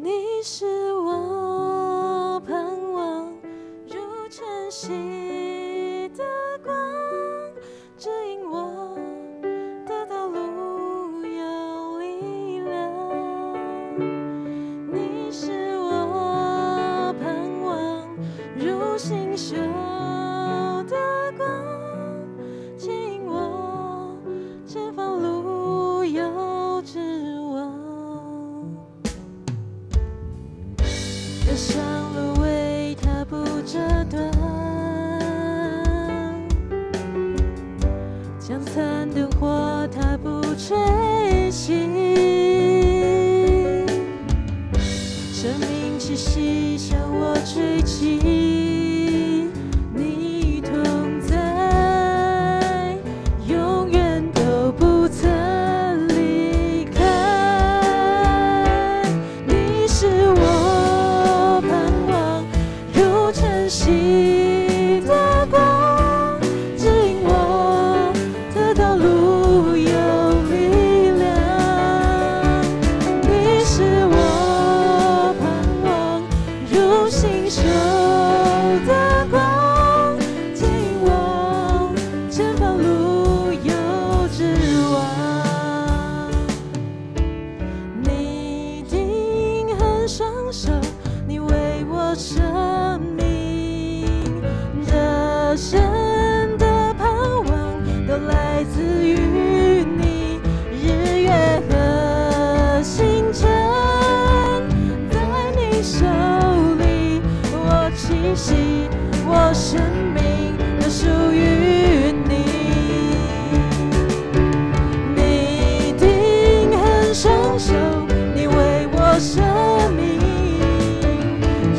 你是我盼望，如晨曦的光，指引我的道路有力量。你是我盼望，如星宿的光，牵引我前方路有指望。人生路为它不折断，将残灯火它不吹熄，生命气息向我吹起，你同在，永远都不曾离开。你是我盼望，如晨曦的光，指引我的道路有力量。你是我盼望，如星宿的光，牵引我前方路有指望。你定恒双手，你为我生命，热身的盼望都来自于你。日月和星辰在你手里，我气息，我生命都属于你。你定恒双手，你为我生命，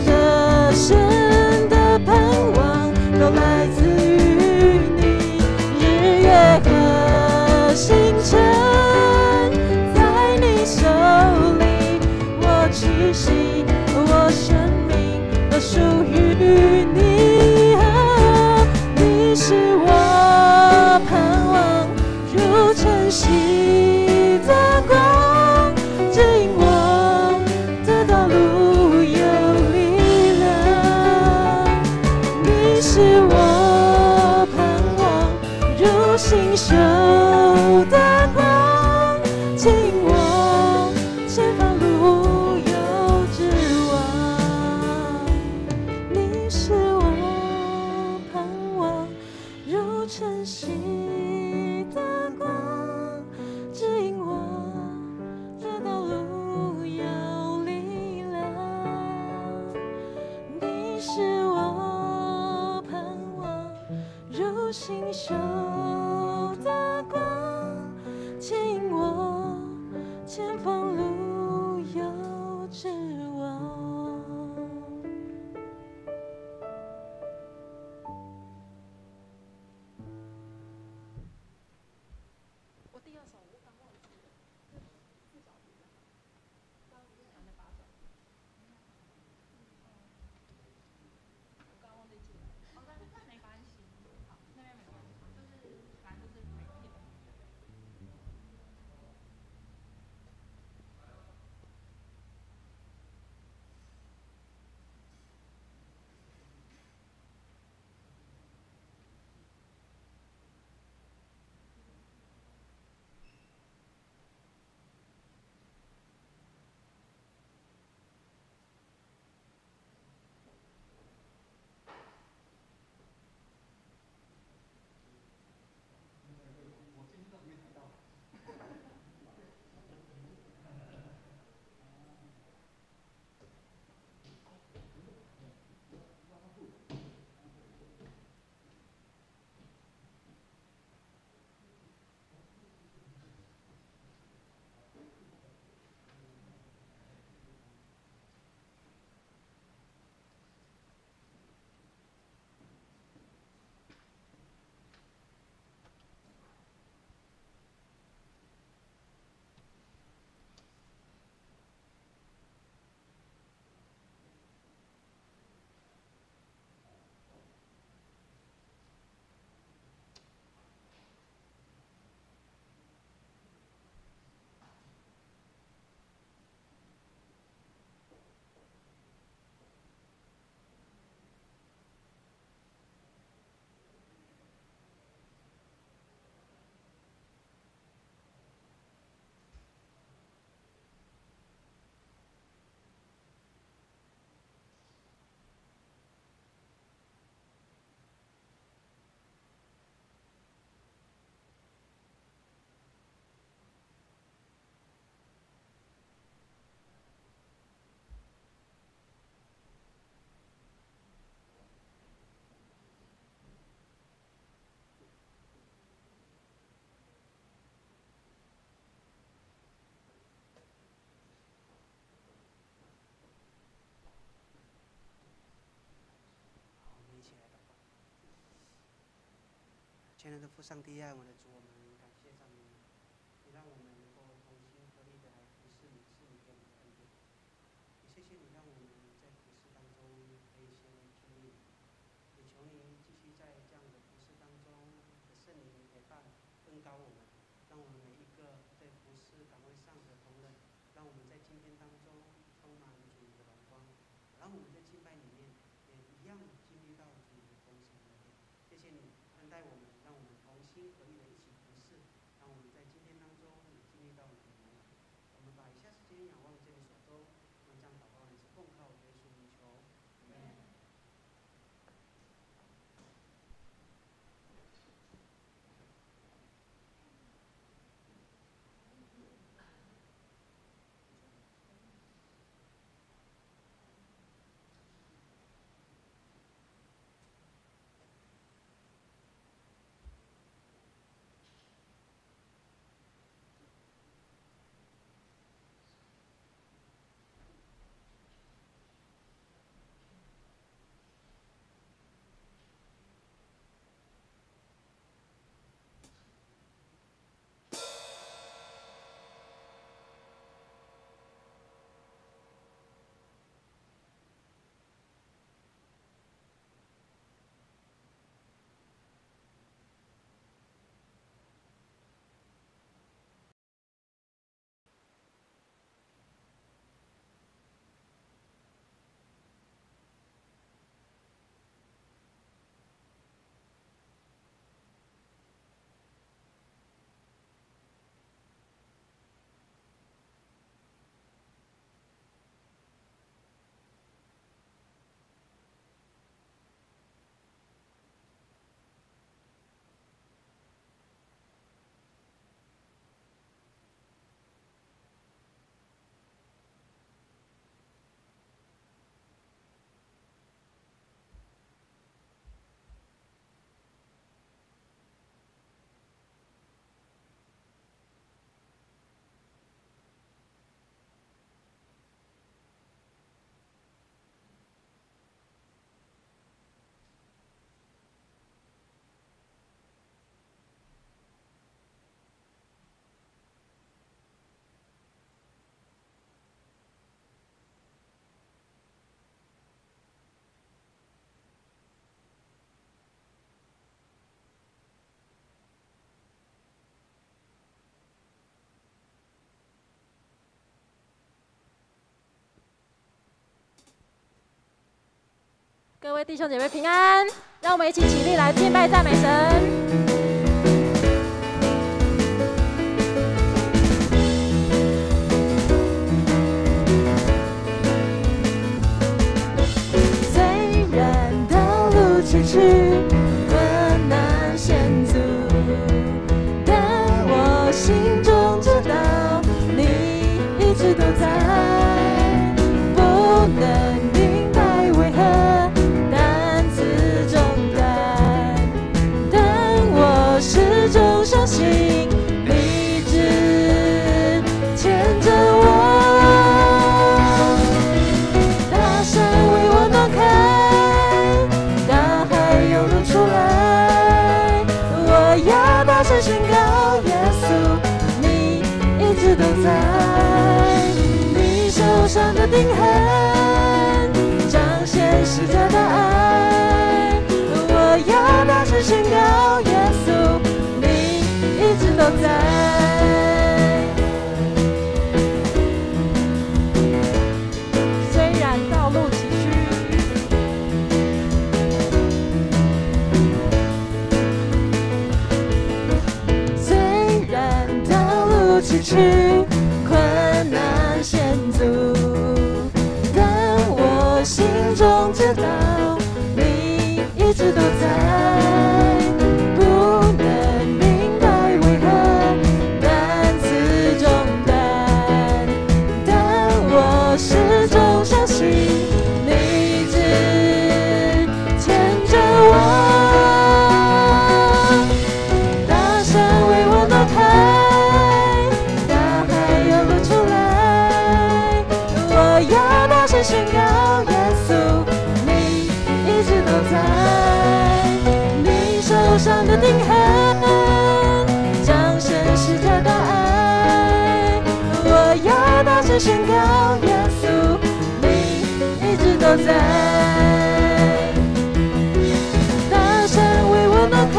热身的盼望都来自于你。日月和星辰在你手里，我气息，我生命都属于你。亲爱的父上帝啊，我们的主，我们感谢赞美你，你让我们能够同心合力的来服侍你，是你给我们的恩典。也谢谢你让我们在服侍当中可以先经历你，也求你继续在这样的服侍当中的圣灵陪伴恩膏我们，让我们每一个在服侍岗位上的同仁，让我们在今天当中充满主你的荣光，让我们在敬拜里面也一样经历到主你的丰盛恩典。谢谢你恩待我们，让我们同心合力的一起服侍，让我们在今天当中也经历到你的荣耀。我们把以下时间仰望这里所中，我们将祷告也是奉靠耶稣名求，阿门。各位弟兄姐妹平安，让我们一起起立来敬拜赞美神。虽然道路崎岖，困难险阻，但我心中知道你一直都在，不能明白为何担子重担，但我始终相信你一直牵着我。大山为我挪开，大海涌入出来，我要大声宣告，耶稣，你一直都在。你手上的钉痕彰显十架的爱，我要大声宣告，耶稣，你一直都在。虽然道路崎岖，虽然道路崎岖，困难险阻，但我心中知道你一直都在，不能明白为何担子重担，但我始终相信你一直牵着我。大山为我挪开，大海涌入出来，我要大声宣告，耶稣，你一直都在。你手上的钉痕声宣告，耶稣，你一直都在。大山为我挪开，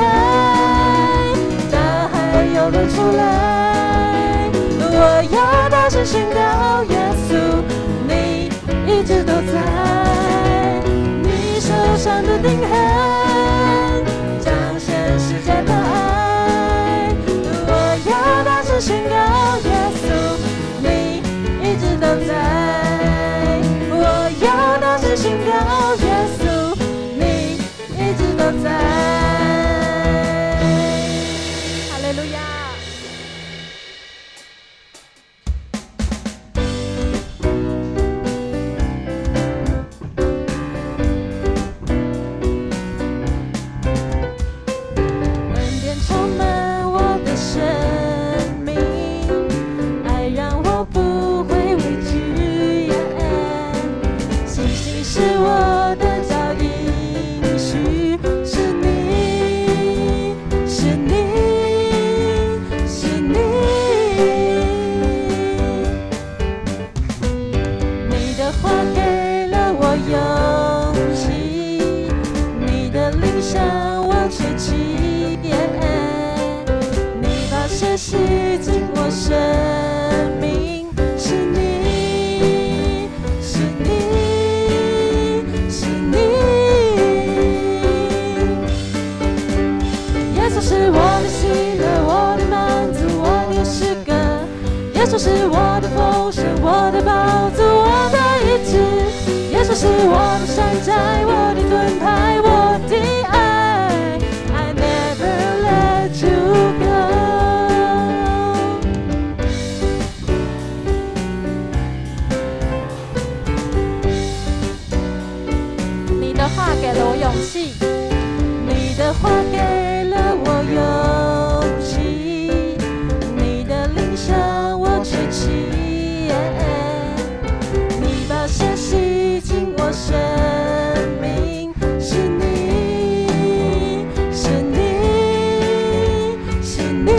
大海又流出来，我要大声宣告，耶稣，你一直都在。你手上的钉痕彰显世界的爱，我要大声宣告，耶稣，你一直都在。我要大声宣告，耶稣，你一直都在。哈利路亚。是我的丰盛，我的宝座，我的医治。耶稣是我的山寨，我的盾牌，我的爱。I never let you go。你的话给了我勇气，你的话给了我勇气，你的灵声吹起，你把血洗净我生命，是你，是你，是你。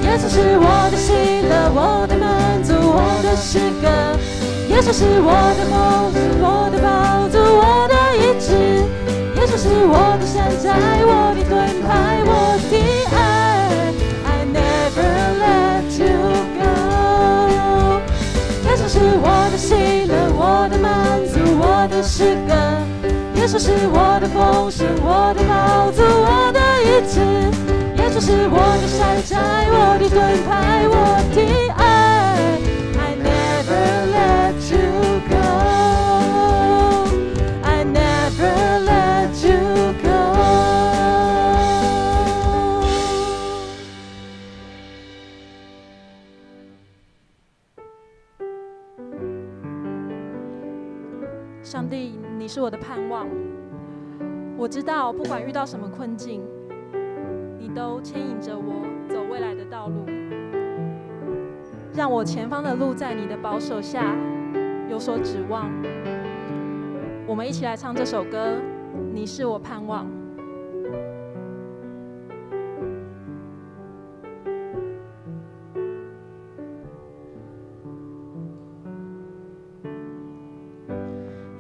耶稣是我的喜乐，我的满足，我的诗歌。耶稣是我的丰盛，我的宝座，我的医治。耶稣是我的山寨，我的盾牌，我的爱。是我的喜乐，我的满足，我的诗歌。耶稣是我的丰盛，我的宝座，我的医治。耶稣是我的山寨，我的盾牌，我的爱。I never let you go. I never let you go. 上帝，你是我的盼望。我知道，不管遇到什么困境，你都牵引着我走未来的道路，让我前方的路在你的保守下有所指望。我们一起来唱这首歌，你是我盼望。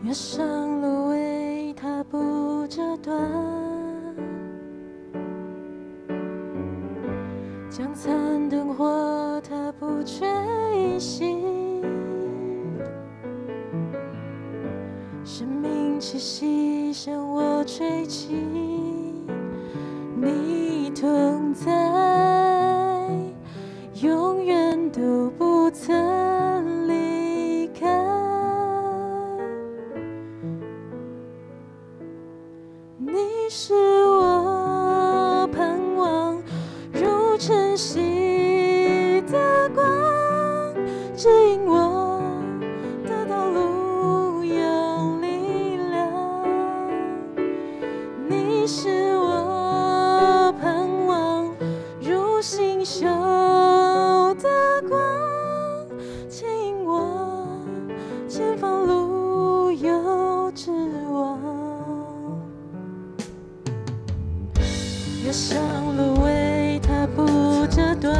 越上路为他不折断，将残灯火他不吹熄，生命气息向我吹起，你同在，永远都不曾离开。你是我盼望，如晨曦的光，指引我的道路有力量。你是我盼望，如星宿的光，牵引我前方路有指望。越上路为他不折断，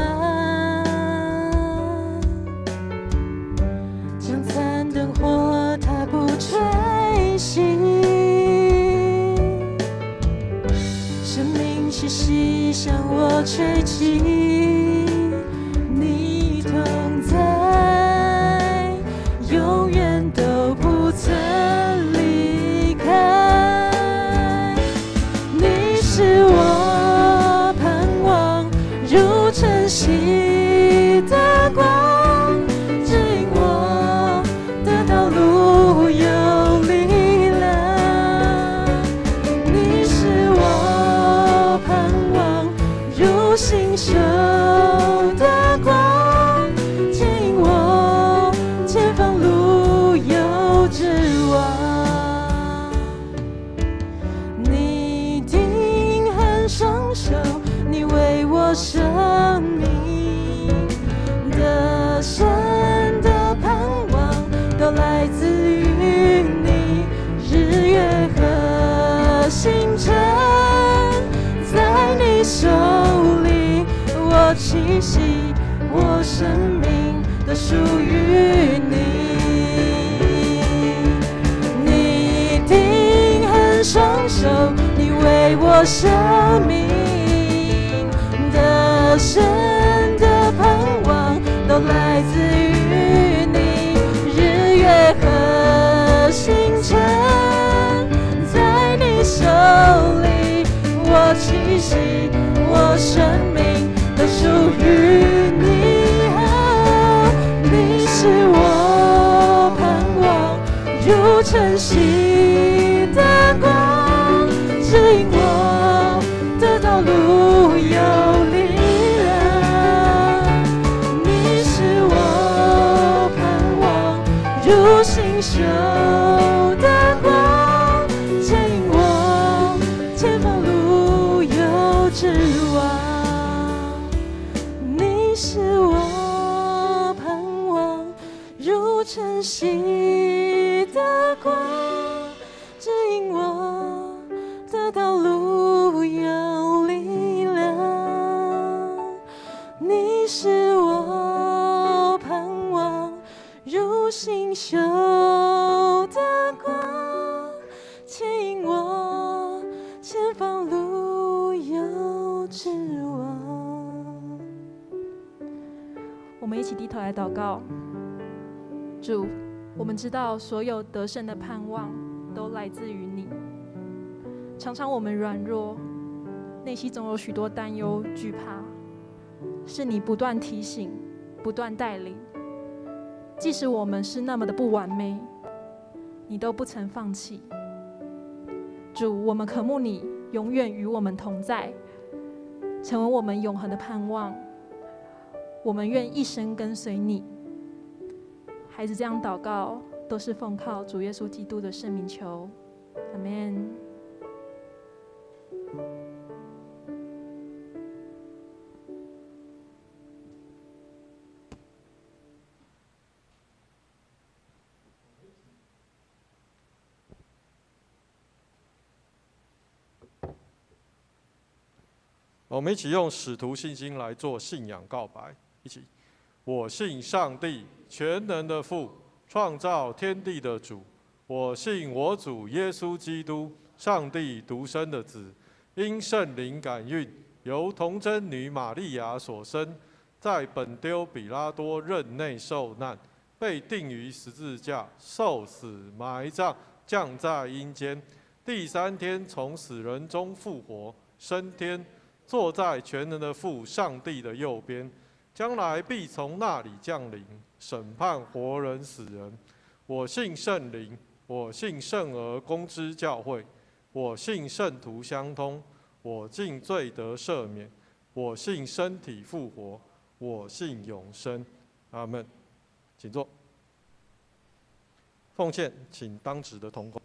气息，我生命都属于你。你定恒双手，你为我生命得胜的盼望，都来自于你。日月和星辰在你手里，我气息，我生命都属于你。你是我盼望如晨曦的光，指引我的道路有力量。你是我盼望如星宿的光，牵引我前方路有指望。你是我盼望如晨曦的光，指引我的道路有力量。你是我盼望如星宿的光，牵引我前方路有指望。我们一起低头来祷告。主，我们知道所有得胜的盼望都来自于你。常常我们软弱，内心总有许多担忧惧怕，是你不断提醒，不断带领。即使我们是那么的不完美，你都不曾放弃。主，我们渴慕你永远与我们同在，成为我们永恒的盼望。我们愿一生跟随你。孩子这样祷告，都是奉靠主耶稣基督的圣名求，阿们。我们一起用使徒信心来做信仰告白，一起。我信上帝，全能的父，创造天地的主。我信我主耶稣基督，上帝独生的子，因圣灵感孕，由童贞女玛利亚所生，在本丢比拉多任内受难，被钉于十字架，受死埋葬，降在阴间。第三天从死人中复活，升天，坐在全能的父上帝的右边。将来必从那里降临，审判活人死人。我信圣灵，我信圣而公之教会，我信圣徒相通，我信罪得赦免，我信身体复活，我信永生。阿们。请坐。奉献，请当值的同工。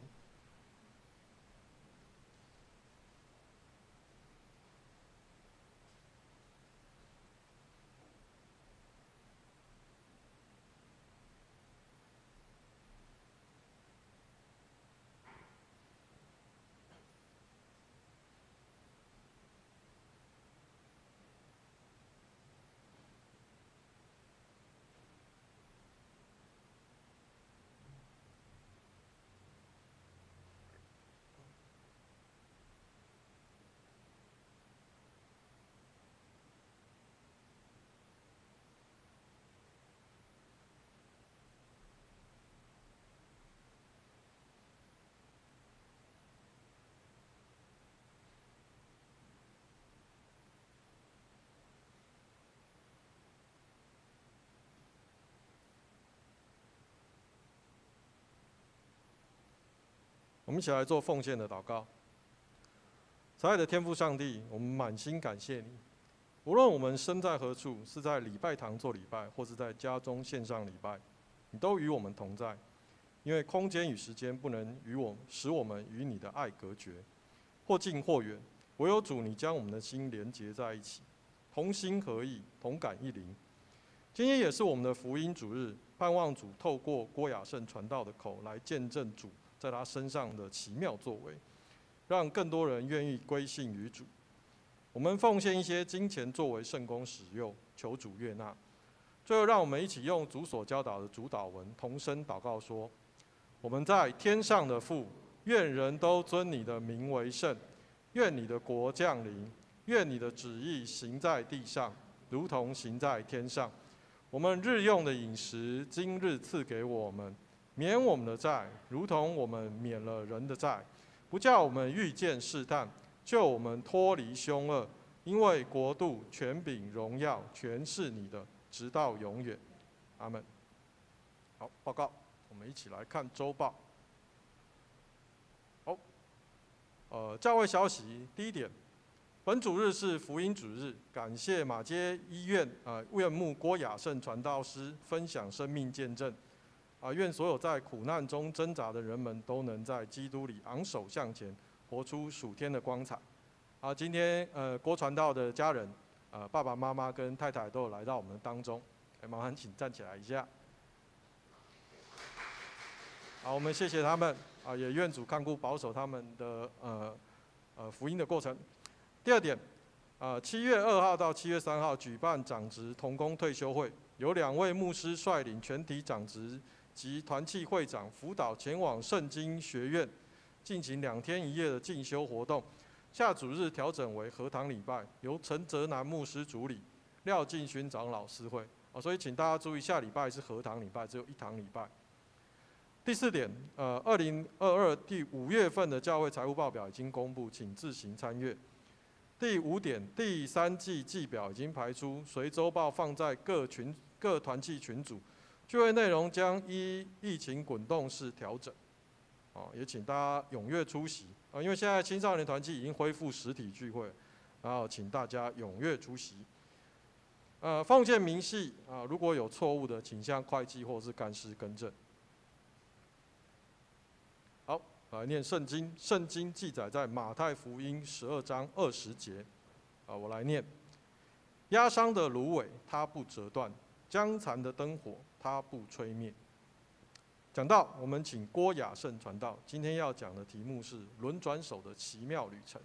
我们一起来做奉献的祷告。慈爱的天父上帝，我们满心感谢你。无论我们身在何处，是在礼拜堂做礼拜，或是在家中线上礼拜，你都与我们同在。因为空间与时间不能使我们与你的爱隔绝，或近或远，唯有主你将我们的心连结在一起，同心合意，同感一灵。今天也是我们的福音主日，盼望主透过郭雅胜传道的口来见证主在他身上的奇妙作为，让更多人愿意归信于主。我们奉献一些金钱作为圣工使用，求主悦纳。最后，让我们一起用主所教导的主祷文同声祷告说：我们在天上的父，愿人都尊你的名为圣。愿你的国降临，愿你的旨意行在地上，如同行在天上。我们日用的饮食，今日赐给我们，免我们的债，如同我们免了人的债，不叫我们遇见试探，救我们脱离凶恶。因为国度、权柄、荣耀，全是你的，直到永远。阿们。好，报告，我们一起来看周报。教会消息，第一点，本主日是福音主日，感谢马街医院院牧郭雅胜传道师分享生命见证。愿所有在苦难中挣扎的人们都能在基督里昂首向前，活出属天的光彩。今天郭传道的家人，爸爸妈妈跟太太都有来到我们当中，麻烦请站起来一下。好，我们谢谢他们。也愿主看顾保守他们的福音的过程。第二点，7月2号到7月3号举办长职同工退休会，由2位牧师率领全体长职及团契会长辅导前往圣经学院进行2天1夜的进修活动。下主日调整为合堂礼拜，由陈泽南牧师主理，廖敬勋长老司会。所以请大家注意，下礼拜是合堂礼拜，只有1堂礼拜。第4点，2022第5月份的教会财务报表已经公布，请自行参阅。第5点，第3季季表已经排出，随周报放在各团契群组，聚会内容将依疫情滚动式调整。也请大家踊跃出席因为现在青少年团契已经恢复实体聚会，然后请大家踊跃出席。奉献明细如果有错误的，请向会计或是干事更正。好，来念圣经。圣经记载在马太福音12章20节。我来念：压伤的芦苇它不折断，将残的灯火它不吹灭。讲到，我们请郭雅胜传道。今天要讲的题目是轮转手的奇妙旅程。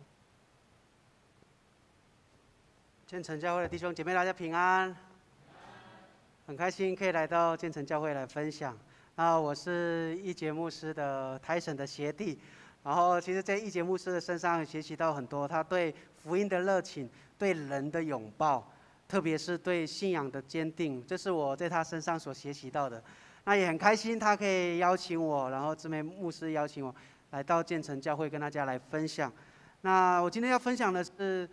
建成教会的弟兄姐妹，大家平安。很开心可以来到建成教会来分享。我是一节牧师的台省的学弟，然后其实在一节牧师的身上学习到很多，他对福音的热情，对人的拥抱，特别是对信仰的坚定，这是我在他身上所学习到的。那也很开心，他可以邀请我，然后这位牧师邀请我来到建成教会跟大家来分享。那我今天要分享的是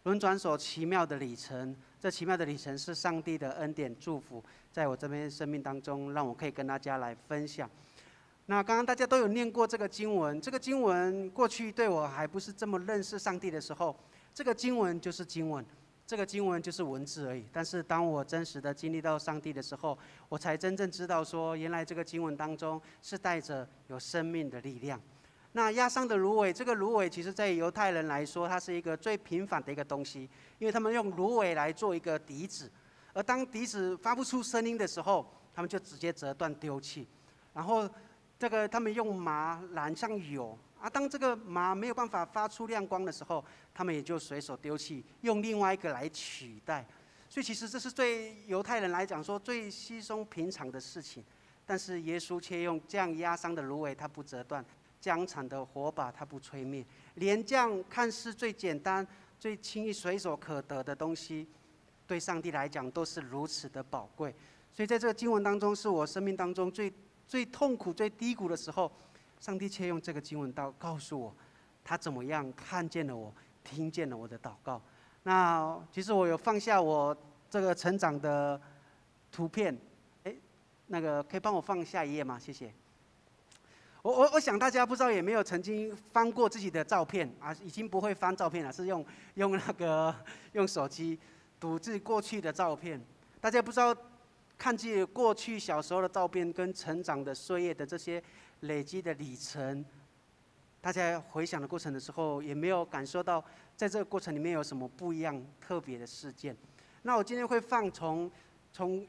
轮转手奇妙的里程。这奇妙的里程是上帝的恩典祝福，在我这边生命当中，让我可以跟大家来分享。那刚刚大家都有念过这个经文，这个经文过去对我还不是这么认识上帝的时候，这个经文就是经文，这个经文就是文字而已。但是当我真实的经历到上帝的时候，我才真正知道说，原来这个经文当中是带着有生命的力量。那压伤的芦苇，这个芦苇其实在犹太人来说，它是一个最平凡的一个东西，因为他们用芦苇来做一个笛子，而当笛子发不出声音的时候，他们就直接折断丢弃。然后他们用麻染上油当这个麻没有办法发出亮光的时候，他们也就随手丢弃，用另外一个来取代。所以其实这是对犹太人来讲说最稀松平常的事情，但是耶稣却用这样压伤的芦苇，它不折断。将残的火把它不吹灭，连这样看似最简单、最轻易随手可得的东西，对上帝来讲都是如此的宝贵。所以在这个经文当中，是我生命当中最痛苦、最低谷的时候，上帝却用这个经文告诉我，他怎么样看见了我，听见了我的祷告。那其实我有放下我这个成长的图片，那个可以帮我放下一页吗？谢谢。我想大家不知道有没有曾经翻过自己的照片已经不会翻照片了，是用手机读自己过去的照片。大家不知道看自己过去小时候的照片跟成长的岁月的这些累积的里程，大家回想的过程的时候，也没有感受到在这个过程里面有什么不一样特别的事件。那我今天会放从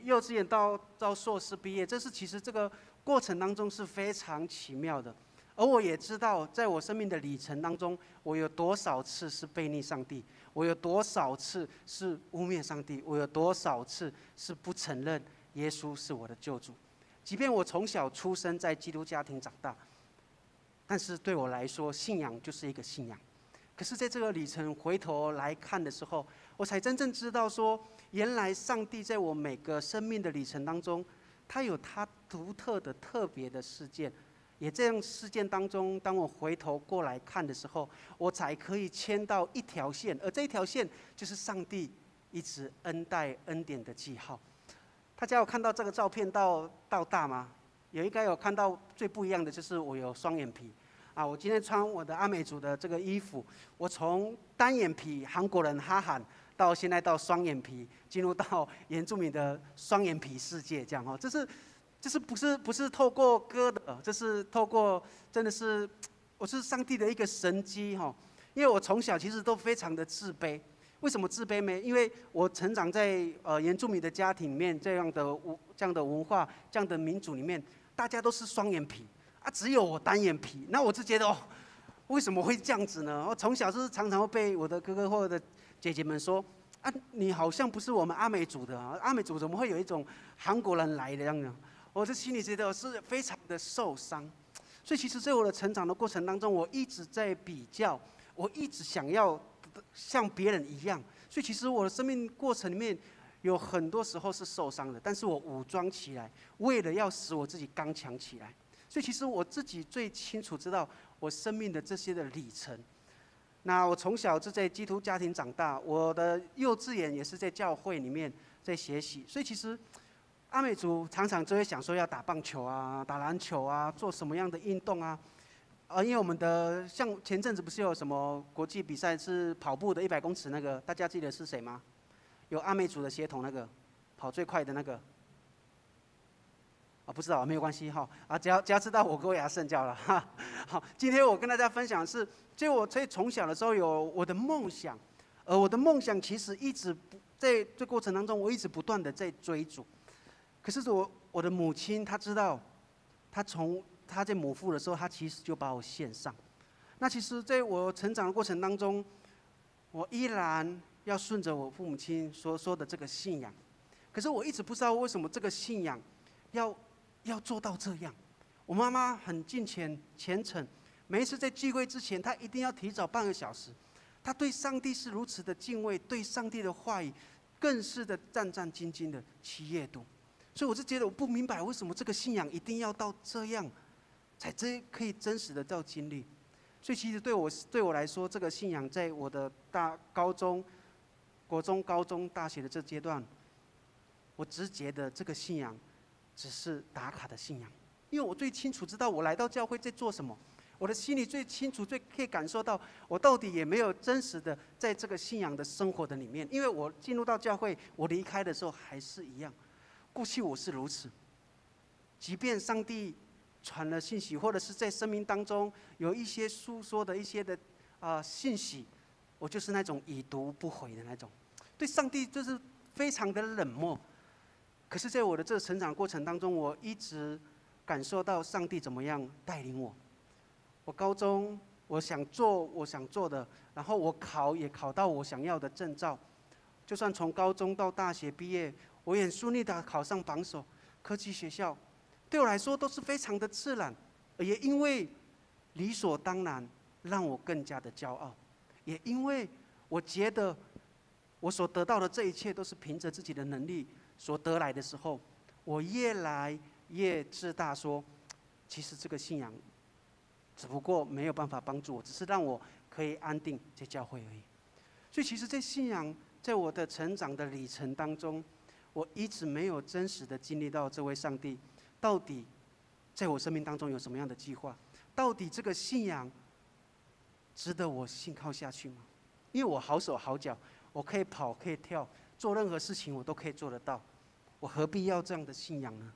幼稚园到硕士毕业，其实这个过程当中是非常奇妙的。而我也知道，在我生命的里程当中，我有多少次是背逆上帝，我有多少次是污蔑上帝，我有多少次是不承认耶稣是我的救主。即便我从小出生在基督家庭长大，但是对我来说，信仰就是一个信仰。可是，在这个里程回头来看的时候，我才真正知道说，原来上帝在我每个生命的里程当中，他有他独特的、特别的事件。也这样事件当中，当我回头过来看的时候，我才可以牵到一条线，而这一条线就是上帝一直恩待恩典的记号。大家有看到这个照片到大吗？应该有看到最不一样的就是我有双眼皮。我今天穿我的阿美族的这个衣服，我从单眼皮韩国人哈韩，到现在到双眼皮，进入到原住民的双眼皮世界，这样哦，这是不是透过歌的，这是透过真的是我是上帝的一个神迹哈。因为我从小其实都非常的自卑，为什么自卑呢？因为我成长在原住民的家庭里面，这样的文化、这样的民族里面，大家都是双眼皮。只有我单眼皮，那我就觉得为什么会这样子呢？我从小是常常会被我的哥哥或者姐姐们说，你好像不是我们阿美族的，阿美族怎么会有一种韩国人来的样子？我的心里觉得我是非常的受伤。所以其实在我的成长的过程当中，我一直在比较，我一直想要像别人一样。所以其实我的生命过程里面有很多时候是受伤的，但是我武装起来，为了要使我自己刚强起来。所以其实我自己最清楚知道我生命的这些的里程。那我从小就在基督家庭长大，我的幼稚园也是在教会里面在学习。所以其实阿美族常常就会想说要打棒球啊、打篮球啊、做什么样的运动啊。因为我们的像前阵子不是有什么国际比赛是跑步的100公尺那个，大家记得是谁吗？有阿美族的血统那个跑最快的那个。不知道没有关系哈。只要知道我跟亚圣教了哈。好，今天我跟大家分享的是，就我从小的时候有我的梦想，而我的梦想其实一直在这过程当中，我一直不断的在追逐。可是我的母亲她知道，她在母腹的时候，她其实就把我献上。那其实在我成长的过程当中，我依然要顺着我父母亲所说的这个信仰。可是我一直不知道为什么这个信仰要做到这样。我妈妈很敬虔虔诚，每一次在聚会之前，她一定要提早半个小时。她对上帝是如此的敬畏，对上帝的话语更是的战战兢兢的去阅读。所以我就觉得我不明白为什么这个信仰一定要到这样，才可以真实的到经历。所以其实对我来说，这个信仰在我的高中、国中、高中、大学的这阶段，我只觉得这个信仰只是打卡的信仰，因为我最清楚知道我来到教会在做什么，我的心里最清楚、最可以感受到我到底也没有真实的在这个信仰的生活的里面。因为我进入到教会，我离开的时候还是一样。过去我是如此，即便上帝传了信息，或者是在生命当中有一些诉说的一些的信息，我就是那种已读不回的那种，对上帝就是非常的冷漠。可是在我的这个成长过程当中，我一直感受到上帝怎么样带领我。我高中我想做的，然后我也考到我想要的证照。就算从高中到大学毕业，我也很顺利的考上榜首科技学校，对我来说都是非常的自然，也因为理所当然，让我更加的骄傲。也因为我觉得我所得到的这一切都是凭着自己的能力所得来的时候，我越来越自大说，其实这个信仰只不过没有办法帮助我，只是让我可以安定在教会而已。所以其实在信仰在我的成长的里程当中，我一直没有真实的经历到这位上帝到底在我生命当中有什么样的计划，到底这个信仰值得我信靠下去吗？因为我好手好脚，我可以跑可以跳，做任何事情我都可以做得到，我何必要这样的信仰呢？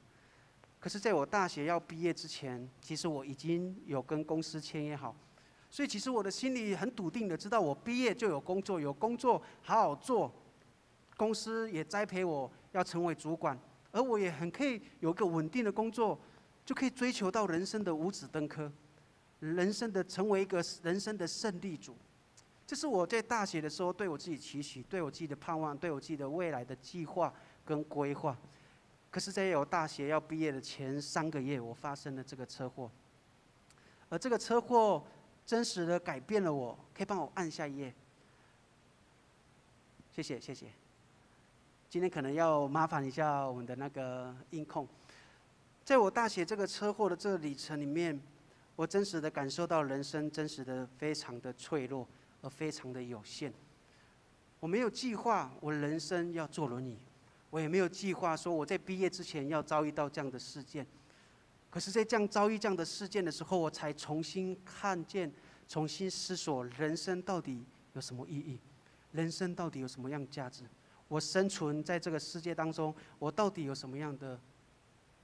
可是在我大学要毕业之前，其实我已经有跟公司签约好，所以其实我的心里很笃定的知道，我毕业就有工作，有工作好好做，公司也栽培我要成为主管，而我也很可以有个稳定的工作，就可以追求到人生的五子登科。成为一个人生的胜利组。这是我在大学的时候对我自己期许，对我自己的盼望，对我自己的未来的计划跟规划。可是，在我大学要毕业的前3个月，我发生了这个车祸，而这个车祸真实的改变了我。可以帮我按下一页，谢谢谢谢。今天可能要麻烦一下我们的那个音控。在我大学这个车祸的这个里程里面，我真实的感受到人生真实的非常的脆弱，而非常的有限。我没有计划我人生要坐轮椅，我也没有计划说我在毕业之前要遭遇到这样的事件。可是，在遭遇这样的事件的时候，我才重新看见、重新思索人生到底有什么意义，人生到底有什么样价值。我生存在这个世界当中，我到底有什么样的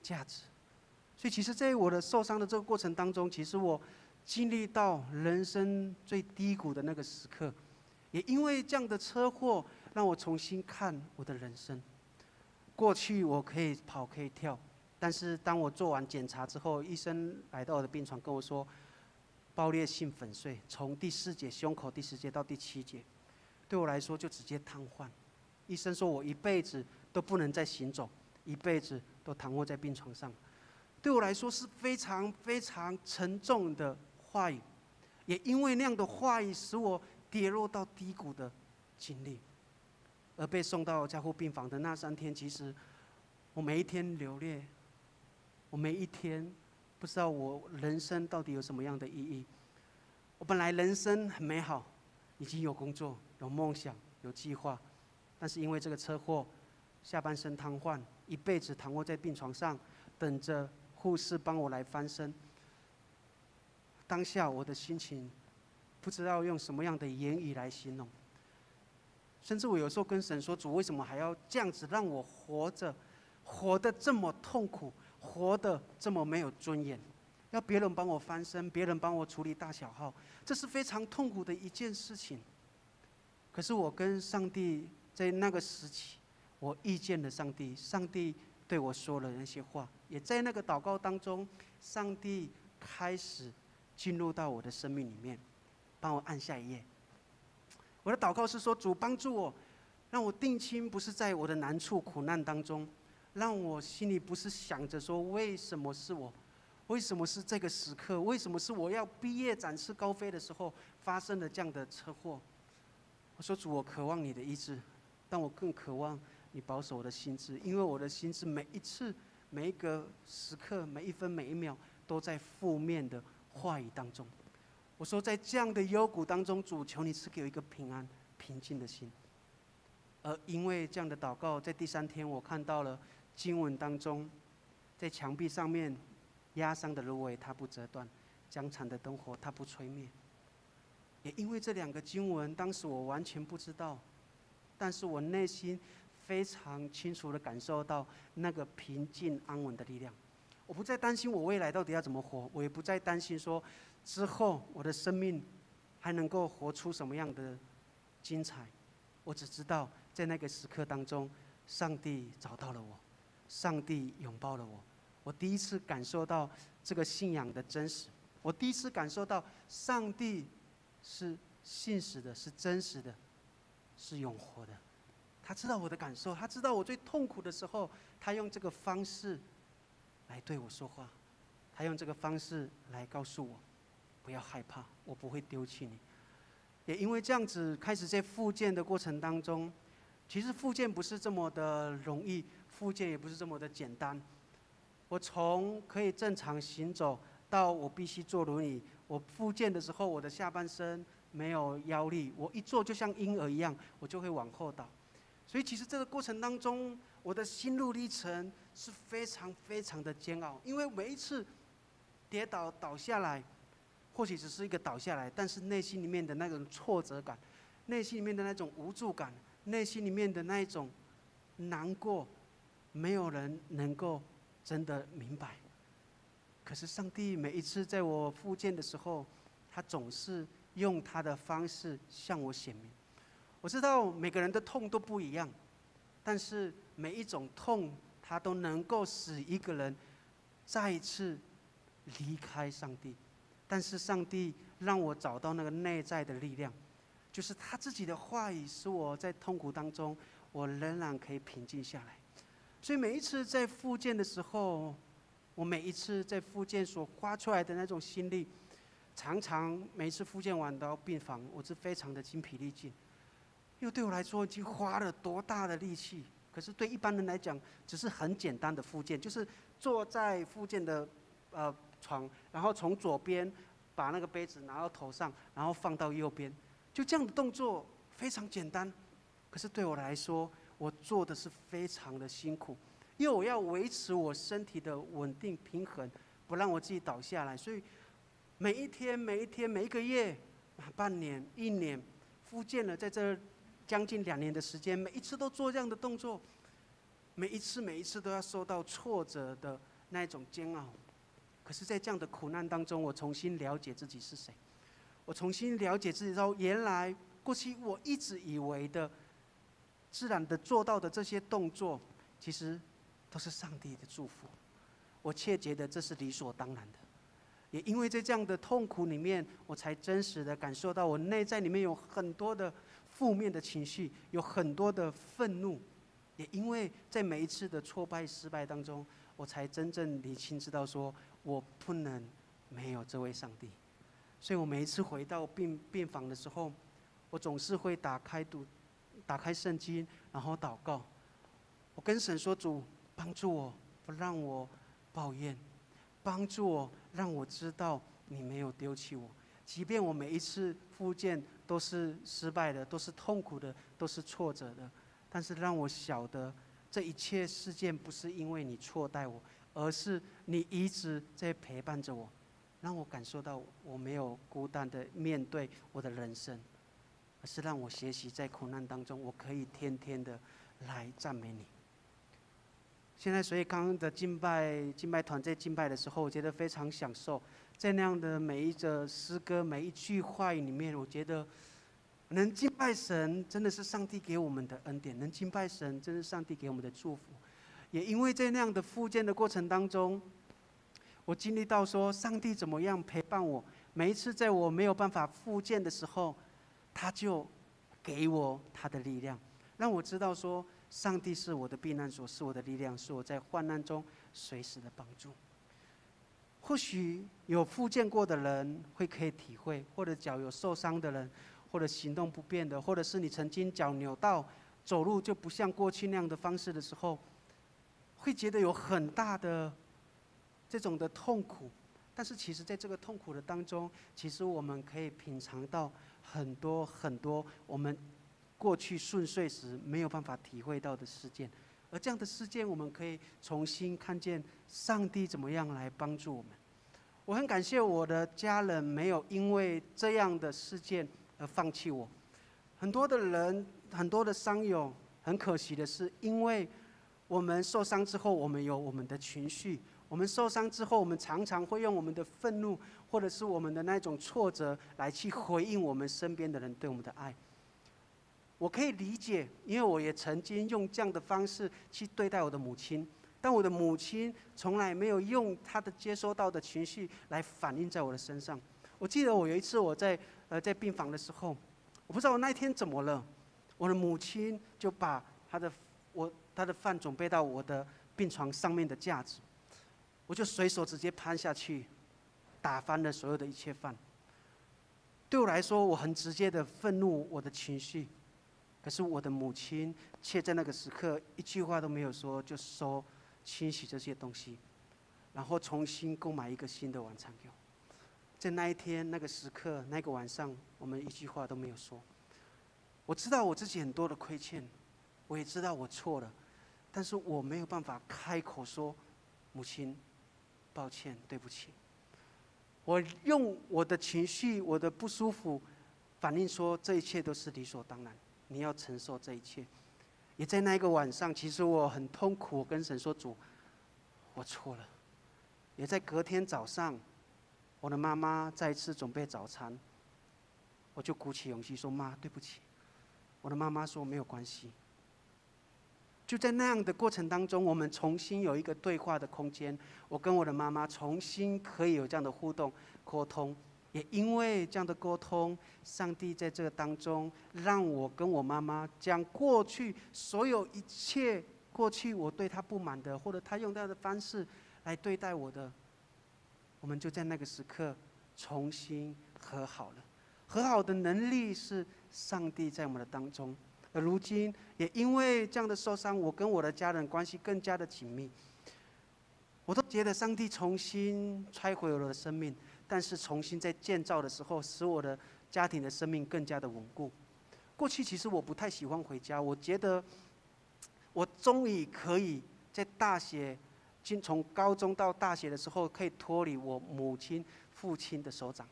价值？所以，其实，在我的受伤的这个过程当中，其实我经历到人生最低谷的那个时刻，也因为这样的车祸，让我重新看我的人生。过去我可以跑可以跳，但是当我做完检查之后，医生来到我的病床跟我说，爆裂性粉碎，从第4节胸口第10节到第7节，对我来说就直接瘫痪。医生说我一辈子都不能再行走，一辈子都躺卧在病床上。对我来说是非常非常沉重的话语，也因为那样的话语，使我跌落到低谷的经历。而被送到加护病房的那3天，其实我每一天流泪，我每一天不知道我人生到底有什么样的意义。我本来人生很美好，已经有工作、有梦想、有计划，但是因为这个车祸，下半身瘫痪，一辈子躺卧在病床上，等着护士帮我来翻身。当下我的心情，不知道用什么样的言语来形容。甚至我有时候跟神说：“主，为什么还要这样子让我活着，活得这么痛苦，活得这么没有尊严？要别人帮我翻身，别人帮我处理大小号，这是非常痛苦的一件事情。可是我跟上帝在那个时期，我遇见了上帝，上帝对我说了那些话，也在那个祷告当中，上帝开始进入到我的生命里面。帮我按下一页。我的祷告是说：主帮助我，让我定睛不是在我的难处苦难当中，让我心里不是想着说为什么是我，为什么是这个时刻，为什么是我要毕业展翅高飞的时候发生了这样的车祸。我说主，我渴望你的医治，但我更渴望你保守我的心智，因为我的心智每一次、每一个时刻、每一分每一秒都在负面的话语当中。我说，在这样的幽谷当中，主，求你赐给我一个平安、平静的心。而因为这样的祷告，在第3天，我看到了经文当中，在墙壁上面，压伤的芦苇它不折断，将残的灯火它不吹灭。也因为这2个经文，当时我完全不知道，但是我内心非常清楚地感受到那个平静安稳的力量。我不再担心我未来到底要怎么活，我也不再担心说之后我的生命还能够活出什么样的精彩。我只知道在那个时刻当中，上帝找到了我，上帝拥抱了我。我第一次感受到这个信仰的真实，我第一次感受到上帝是信实的，是真实的，是永活的。他知道我的感受，他知道我最痛苦的时候，他用这个方式来对我说话，他用这个方式来告诉我，不要害怕，我不会丢弃你。也因为这样子，开始在复健的过程当中，其实复健不是这么的容易，复健也不是这么的简单。我从可以正常行走到我必须坐轮椅，我复健的时候，我的下半身没有腰力，我一坐就像婴儿一样，我就会往后倒。所以其实这个过程当中，我的心路历程是非常非常的煎熬，因为每一次跌倒倒下来，或许只是一个倒下来，但是内心里面的那种挫折感，内心里面的那种无助感，内心里面的那一种难过，没有人能够真的明白。可是上帝每一次在我复健的时候，他总是用他的方式向我显明。我知道每个人的痛都不一样，但是每一种痛，它都能够使一个人再一次离开上帝，但是上帝让我找到那个内在的力量，就是他自己的话语，使我在痛苦当中，我仍然可以平静下来。所以每一次在复健的时候，我每一次在复健所花出来的那种心力，常常每一次复健完到病房，我是非常的精疲力尽。因为对我来说，已经花了多大的力气，可是对一般人来讲，只是很简单的复健，就是坐在复健的床，然后从左边把那个杯子拿到头上，然后放到右边，就这样的动作非常简单。可是对我来说，我做的是非常的辛苦，因为我要维持我身体的稳定平衡，不让我自己倒下来。所以每一天、每一天、每一个月、半年、一年，复健了，在这将近2年的时间，每一次都做这样的动作，每一次都要受到挫折的那一种煎熬。可是，在这样的苦难当中，我重新了解自己是谁，我重新了解自己说，原来过去我一直以为的自然的做到的这些动作，其实都是上帝的祝福。我切觉得这是理所当然的。也因为在这样的痛苦里面，我才真实的感受到我内在里面有很多的负面的情绪，有很多的愤怒。也因为在每一次的挫败失败当中，我才真正理清知道说，我不能没有这位上帝。所以我每一次回到病房的时候，我总是会打开圣经，然后祷告。我跟神说：主，帮助我，不让我抱怨，帮助我，让我知道你没有丢弃我。即便我每一次复健都是失败的，都是痛苦的，都是挫折的，但是让我晓得，这一切事件不是因为你错待我，而是你一直在陪伴着我，让我感受到我没有孤单的面对我的人生，而是让我学习在苦难当中，我可以天天的来赞美你。现在，所以刚刚的敬拜团在敬拜的时候，我觉得非常享受，在那样的每一则诗歌、每一句话语里面，我觉得能敬拜神，真的是上帝给我们的恩典；能敬拜神，真是上帝给我们的祝福。也因为在那样的复健的过程当中，我经历到说，上帝怎么样陪伴我。每一次在我没有办法复健的时候，他就给我他的力量，让我知道说，上帝是我的避难所，是我的力量，是我在患难中随时的帮助。或许有复健过的人会可以体会，或者脚有受伤的人，或者行动不便的，或者是你曾经脚扭到，走路就不像过去那样的方式的时候，会觉得有很大的这种的痛苦。但是其实在这个痛苦的当中，其实我们可以品尝到很多很多我们过去顺遂时没有办法体会到的事件。而这样的事件，我们可以重新看见上帝怎么样来帮助我们。我很感谢我的家人没有因为这样的事件而放弃我。很多的人，很多的伤友，很可惜的是，因为我们受伤之后，我们有我们的情绪；我们受伤之后，我们常常会用我们的愤怒，或者是我们的那种挫折，来去回应我们身边的人对我们的爱。我可以理解，因为我也曾经用这样的方式去对待我的母亲，但我的母亲从来没有用她的接收到的情绪来反映在我的身上。我记得我有一次我在病房的时候，我不知道我那一天怎么了，我的母亲就把她的饭准备到我的病床上面的架子，我就随手直接攀下去，打翻了所有的一切饭。对我来说，我很直接的愤怒我的情绪。可是我的母亲却在那个时刻一句话都没有说，就清洗这些东西，然后重新购买一个新的晚餐给我。在那一天、那个时刻、那个晚上，我们一句话都没有说。我知道我自己很多的亏欠，我也知道我错了，但是我没有办法开口说，母亲，抱歉，对不起。我用我的情绪、我的不舒服，反映说这一切都是理所当然。你要承受这一切。也在那一个晚上，其实我很痛苦，我跟神说：主，我错了。也在隔天早上，我的妈妈再一次准备早餐，我就鼓起勇气说：妈，对不起。我的妈妈说：没有关系。就在那样的过程当中，我们重新有一个对话的空间，我跟我的妈妈重新可以有这样的互动，沟通。也因为这样的沟通，上帝在这个当中，让我跟我妈妈将过去所有一切，过去我对她不满的，或者她用她的方式来对待我的，我们就在那个时刻重新和好了。和好的能力是上帝在我们的当中。而如今也因为这样的受伤，我跟我的家人关系更加的紧密。我都觉得上帝重新拆毁我的生命，但是重新在建造的时候，使我的家庭的生命更加的稳固。过去其实我不太喜欢回家，我觉得我终于可以在大学，从高中到大学的时候，可以脱离我母亲、父亲的手掌。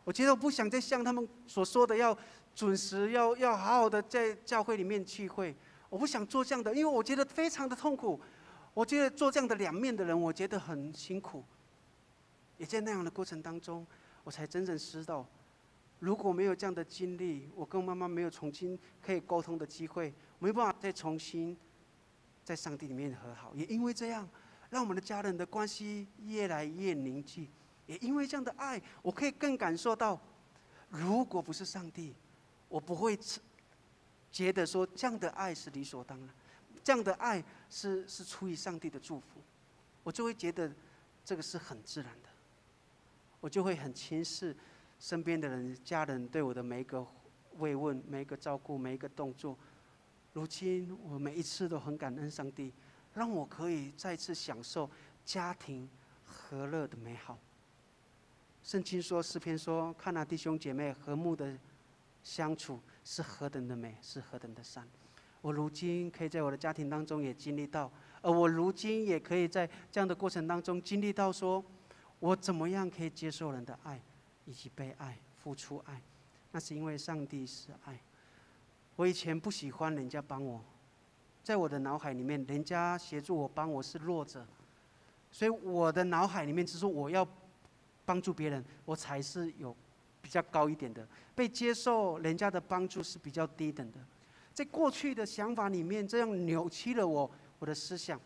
我觉得我不想再像他们所说的要准时，要好好的在教会里面聚会。我不想做这样的，因为我觉得非常的痛苦。我觉得做这样的两面的人，我觉得很辛苦。也在那样的过程当中，我才真正知道，如果没有这样的经历，我跟妈妈没有重新可以沟通的机会，没办法再重新在上帝里面和好。也因为这样，让我们的家人的关系越来越凝聚。也因为这样的爱，我可以更感受到，如果不是上帝，我不会觉得说这样的爱是理所当然，这样的爱是出于上帝的祝福，我就会觉得这个是很自然的，我就会很轻视身边的人、家人对我的每一个慰问、每一个照顾、每一个动作。如今我每一次都很感恩上帝，让我可以再次享受家庭和乐的美好。圣经说，诗篇说，看那弟兄姐妹和睦的相处是何等的美，是何等的善。我如今可以在我的家庭当中也经历到，而我如今也可以在这样的过程当中经历到说，我怎么样可以接受人的爱，以及被爱、付出爱。那是因为上帝是爱。我以前不喜欢人家帮我，在我的脑海里面，人家协助我、帮我是弱者，所以我的脑海里面只是我要帮助别人，我才是有比较高一点的，被接受人家的帮助是比较低等的。在过去的想法里面，这样扭曲了我的思想，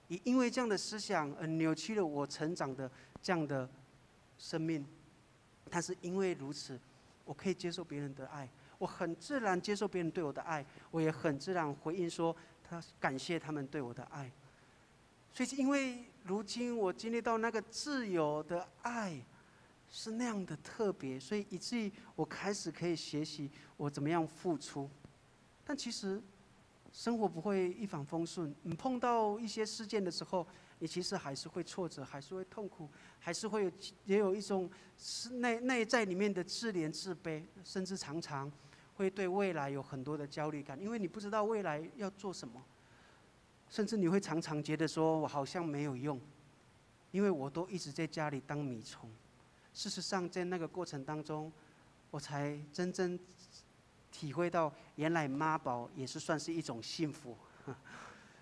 也因为这样的思想而扭曲了我成长的这样的生命。但是因为如此，我可以接受别人的爱，我很自然接受别人对我的爱，我也很自然回应说他感谢他们对我的爱。所以因为如今我经历到那个自由的爱是那样的特别，所以以至于我开始可以学习我怎么样付出。但其实生活不会一帆风顺，你碰到一些事件的时候，你其实还是会挫折，还是会痛苦，还是会也有一种内在里面的自怜自卑，甚至常常会对未来有很多的焦虑感，因为你不知道未来要做什么，甚至你会常常觉得说我好像没有用，因为我都一直在家里当米虫。事实上在那个过程当中，我才真正体会到原来妈宝也是算是一种幸福。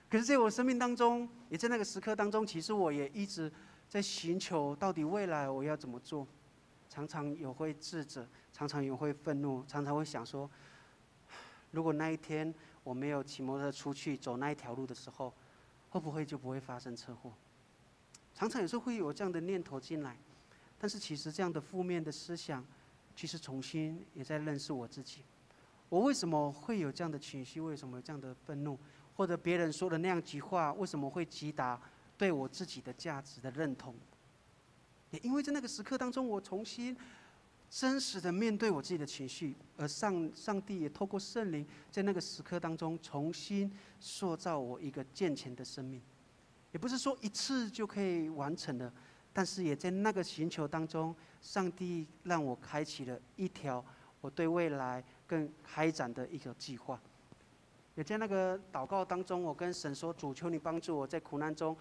可是在我生命当中，也在那个时刻当中，其实我也一直在寻求到底未来我要怎么做。常常也会自责，常常也会愤怒，常常会想说，如果那一天我没有骑摩托车出去走那一条路的时候，会不会就不会发生车祸？常常有时候会有这样的念头进来，但是其实这样的负面的思想，其实重新也在认识我自己。我为什么会有这样的情绪？为什么有这样的愤怒？或者别人说的那样句话，为什么会击打对我自己的价值的认同？也因为在那个时刻当中，我重新真实的面对我自己的情绪，而上帝也透过圣灵，在那个时刻当中重新塑造我一个健全的生命。也不是说一次就可以完成的，但是也在那个寻求当中，上帝让我开启了一条我对未来更开展的一个计划。也在那个祷告当中，我跟神说：主，求你帮助我在苦难中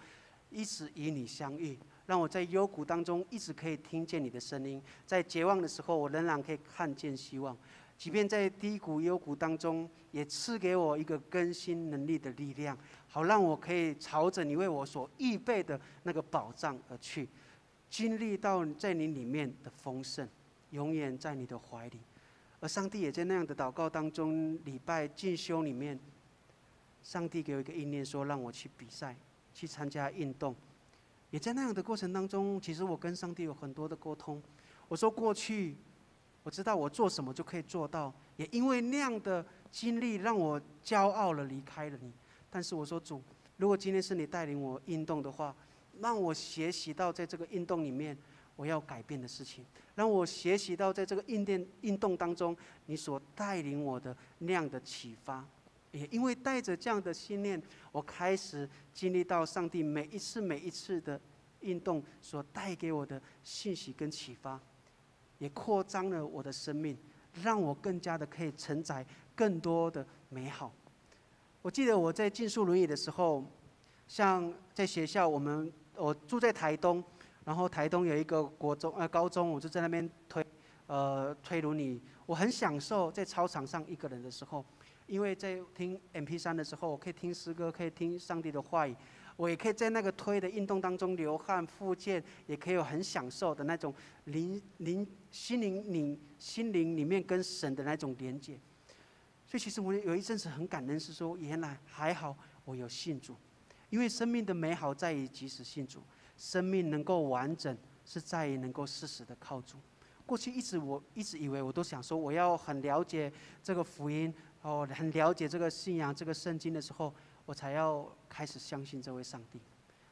一直与你相遇，让我在幽谷当中一直可以听见你的声音，在绝望的时候我仍然可以看见希望，即便在低谷幽谷当中，也赐给我一个更新能力的力量，好让我可以朝着你为我所预备的那个宝藏而去，经历到在你里面的丰盛，永远在你的怀里。而上帝也在那样的祷告当中，礼拜进修里面，上帝给我一个意念说，让我去比赛，去参加运动。也在那样的过程当中，其实我跟上帝有很多的沟通。我说过去我知道我做什么就可以做到，也因为那样的经历让我骄傲了，离开了你。但是我说主，如果今天是你带领我运动的话，让我学习到在这个运动里面我要改变的事情，让我学习到在这个运动当中你所带领我的那样的启发。也因为带着这样的信念，我开始经历到上帝每一次的运动所带给我的信息跟启发，也扩张了我的生命，让我更加的可以承载更多的美好。我记得我在进宿轮椅的时候，像在学校我住在台东，然后台东有一个高中，我就在那边推轮椅。我很享受在操场上一个人的时候，因为在听 MP3 的时候，我可以听诗歌，可以听上帝的话语，我也可以在那个推的运动当中流汗复健，也可以有很享受的那种心灵里面跟神的那种连接。所以其实我有一阵子很感恩，是说原来还好我有信主，因为生命的美好在于及时信主，生命能够完整是在于能够适时的靠主。过去我一直以为我都想说我要很了解这个福音，很了解这个信仰这个圣经的时候，我才要开始相信这位上帝。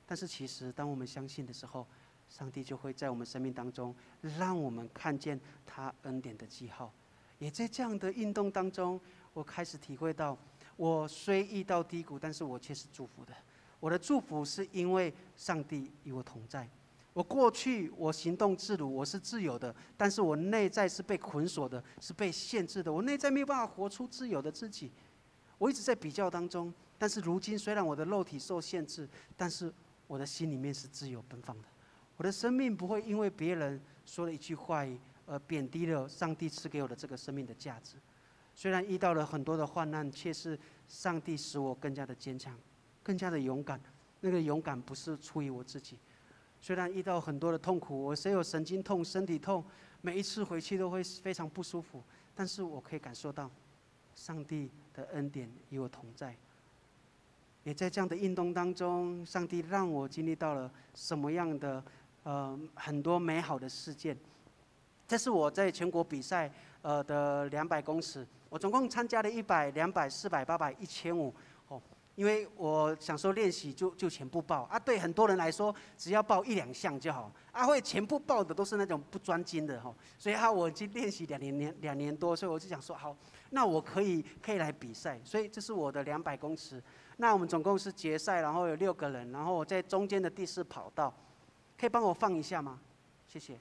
但是其实当我们相信的时候，上帝就会在我们生命当中让我们看见他恩典的记号。也在这样的运动当中，我开始体会到，我虽遇到低谷，但是我却是祝福的。我的祝福是因为上帝与我同在。我过去我行动自如，我是自由的，但是我内在是被捆锁的，是被限制的。我内在没有办法活出自由的自己。我一直在比较当中，但是如今虽然我的肉体受限制，但是我的心里面是自由奔放的。我的生命不会因为别人说了一句话语而贬低了上帝赐给我的这个生命的价值。虽然遇到了很多的患难，却是上帝使我更加的坚强，更加的勇敢。那个勇敢不是出于我自己。虽然遇到很多的痛苦，我谁有神经痛、身体痛，每一次回去都会非常不舒服，但是我可以感受到上帝的恩典与我同在。也在这样的运动当中，上帝让我经历到了什么样的很多美好的事件。这是我在全国比赛的200公尺，我总共参加了100、200、400、800、1500。因为我想说练习就全部报啊，对很多人来说只要报1、2项就好啊，会全部报的都是那种不专精的所以我已经练习2年多，所以我就想说好，那我可以来比赛，所以这是我的200公尺。那我们总共是决赛，然后有6个人，然后我在中间的第4跑道，可以帮我放一下吗？谢谢。